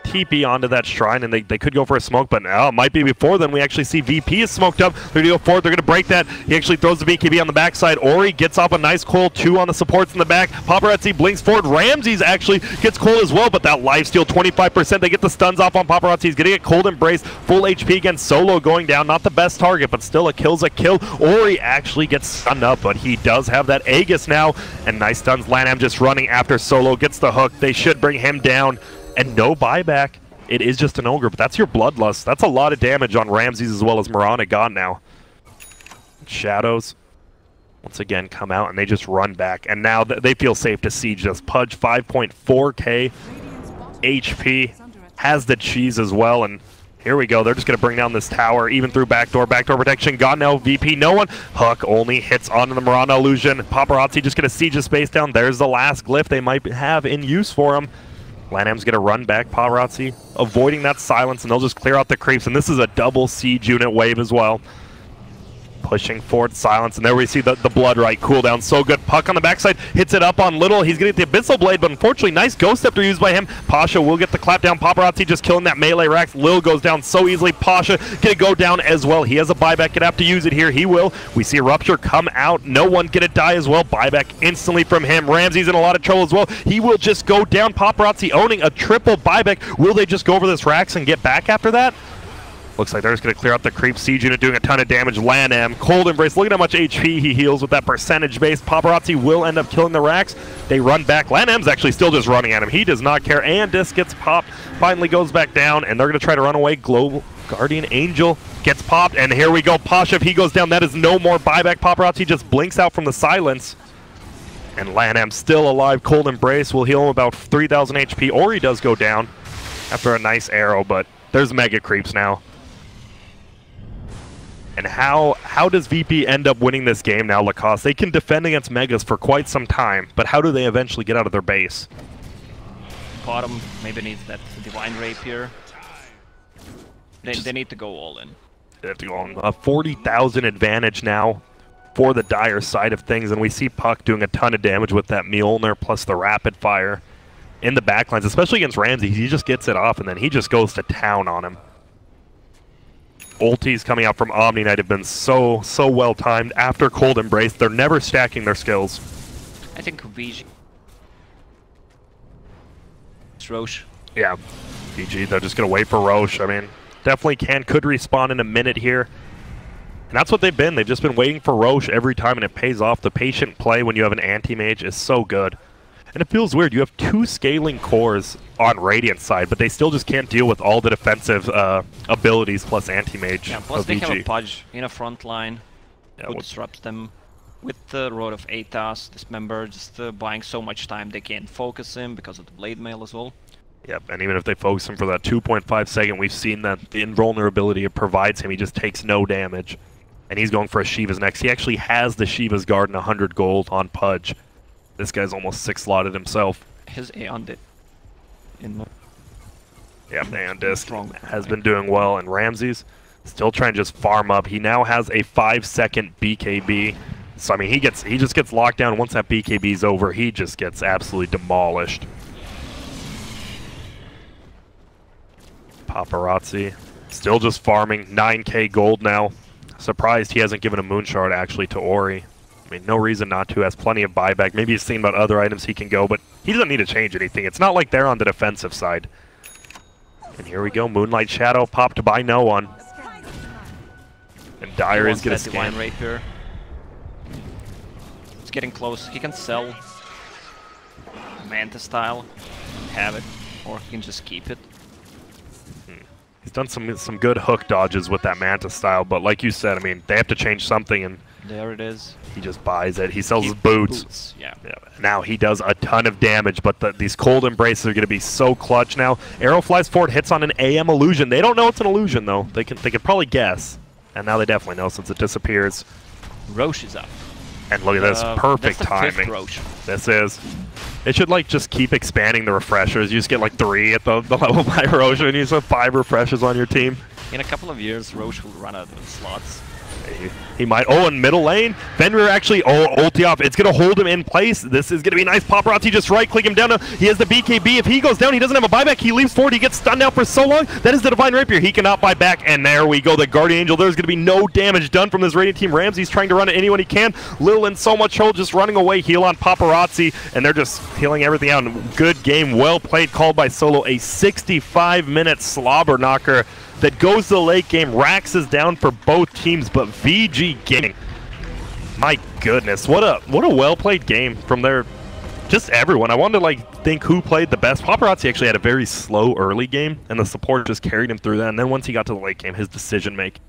TP onto that shrine, and they could go for a smoke, but it might be before then. We actually see VP is smoked up. They're going to go forward. They're going to break that. He actually throws the BKB on the backside. Ori gets off a nice coil, 2 on the supports in the back. Paparazzi blinks forward. Ramses actually gets cold as well, but that lifesteal 25%. They get the stuns off on Paparazzi. He's going to get cold embrace. Full HP against Solo going down. Not the best target, but still a kill's a kill. Ori actually gets stunned up, but he does have that Aegis now, and nice stuns. LAN just running after Solo. Gets the hook. They should bring him down. And no buyback. It is just an Ogre, but that's your Bloodlust. That's a lot of damage on Ramses as well as Mirana gone now. Shadows, once again, come out, and they just run back. And now they feel safe to siege this. Pudge, 5.4k HP, has the cheese as well. And here we go. They're just going to bring down this tower, even through backdoor. Backdoor protection gone now. VP, no one. Hook only hits onto the Mirana illusion. Paparazzi just going to siege the space down. There's the last glyph they might have in use for him. LAN's going to run back. Paparazzi avoiding that silence, and they'll just clear out the creeps. And this is a double siege unit wave as well. Pushing forward silence, and there we see the blood right cooldown. So good. Puck on the backside, hits it up on Little. He's going to get the Abyssal Blade, but unfortunately, nice Ghost Scepter used by him. Pasha will get the clap down. Paparazzi just killing that melee Rax. Lil goes down so easily. Pasha going to go down as well. He has a buyback. Gonna have to use it here. He will. We see Rupture come out. No one going to die as well. Buyback instantly from him. Ramsey's in a lot of trouble as well. He will just go down. Paparazzi owning a triple buyback. Will they just go over this Rax and get back after that? Looks like they're just going to clear out the creep. Siege unit doing a ton of damage. LAN cold embrace. Look at how much HP he heals with that percentage base. Paparazzi will end up killing the Rax. They run back. LAN's actually still just running at him. He does not care. And Disc gets popped. Finally goes back down, and they're going to try to run away. Global Guardian Angel gets popped, and here we go. Pasha, if he goes down, that is no more buyback. Paparazzi just blinks out from the silence. And LAN still alive. Cold embrace will heal him about 3,000 HP. Ori does go down after a nice arrow, but there's mega creeps now. And how does VP end up winning this game now, Lacoste? They can defend against Megas for quite some time, but how do they eventually get out of their base? Bottom maybe needs that Divine Rapier. They need to go all in. They have to go on a 40,000 advantage now for the Dire side of things, and we see Puck doing a ton of damage with that Mjolnir plus the Rapid Fire in the backlines, especially against Ramsey. He just gets it off, and then he just goes to town on him. Ultis coming out from Omni Knight have been so well timed. After Cold Embrace, they're never stacking their skills. I think Vici. Roche. Yeah, VG, they're just going to wait for Roche. I mean, definitely could respawn in a minute here. And that's what they've been. They've just been waiting for Roche every time, and it pays off. The patient play when you have an anti-mage is so good. And it feels weird. You have 2 scaling cores on Radiant's side, but they still just can't deal with all the defensive abilities plus anti-mage. Yeah, plus they have a Pudge in a front line who disrupts them. With the Road of Aethas, Dismember just buying so much time, they can't focus him because of the Blade Mail as well. Yep, and even if they focus him for that 2.5 second, we've seen that the invulnerability it provides him, he just takes no damage. And he's going for a Shiva's next. He actually has the Shiva's Guard and 100 gold on Pudge. This guy's almost 6-slotted himself. His Aeon did. Yeah, Aeon Disc has been doing well, and Ramses still trying to just farm up. He now has a 5-second BKB. So I mean, he just gets locked down. Once that BKB is over, he just gets absolutely demolished. Paparazzi still just farming 9k gold now. Surprised he hasn't given a Moonshard actually to Ori. I mean, no reason not to. Has plenty of buyback. Maybe he's thinking about other items he can go, but he doesn't need to change anything. It's not like they're on the defensive side. And here we go. Moonlight Shadow popped by no one. And Dire is going to Divine Rapier. It's getting close. He can sell Manta style, have it, or he can just keep it. He's done some good hook dodges with that Manta style, but like you said, I mean, they have to change something, and there it is. He just buys it. He sells his boots. Yeah. Now he does a ton of damage, but these cold embraces are going to be so clutch now. Arrow flies forward, hits on an AM illusion. They don't know it's an illusion though. They can probably guess, and now they definitely know since it disappears. Roche is up. And look at this, perfect that's the timing. 5th Roche. This is. It should like just keep expanding the refreshers. You just get like 3 at the level by Roche, and you just have 5 refreshers on your team. In a couple of years, Roche will run out of slots. He might. Oh, in middle lane, Fenrir actually. Oh, ulti off. It's gonna hold him in place. This is gonna be nice. Paparazzi just right click him down. He has the BKB. If he goes down, he doesn't have a buyback. He leaps forward. He gets stunned out for so long. That is the Divine Rapier. He cannot buy back. And there we go. The Guardian Angel. There's gonna be no damage done from this Radiant Team. Ramsey's trying to run at anyone he can. Lil in so much hold, just running away. Heal on Paparazzi, and they're just healing everything out. Good game, well played. Called by Solo. A 65-minute slobber knocker that goes to the late game. Rax is down for both teams, but VG Gaming, my goodness, what a well played game from their just everyone. I wanted to like think who played the best. Paparazzi actually had a very slow early game, and the support just carried him through that. And then once he got to the late game, his decision making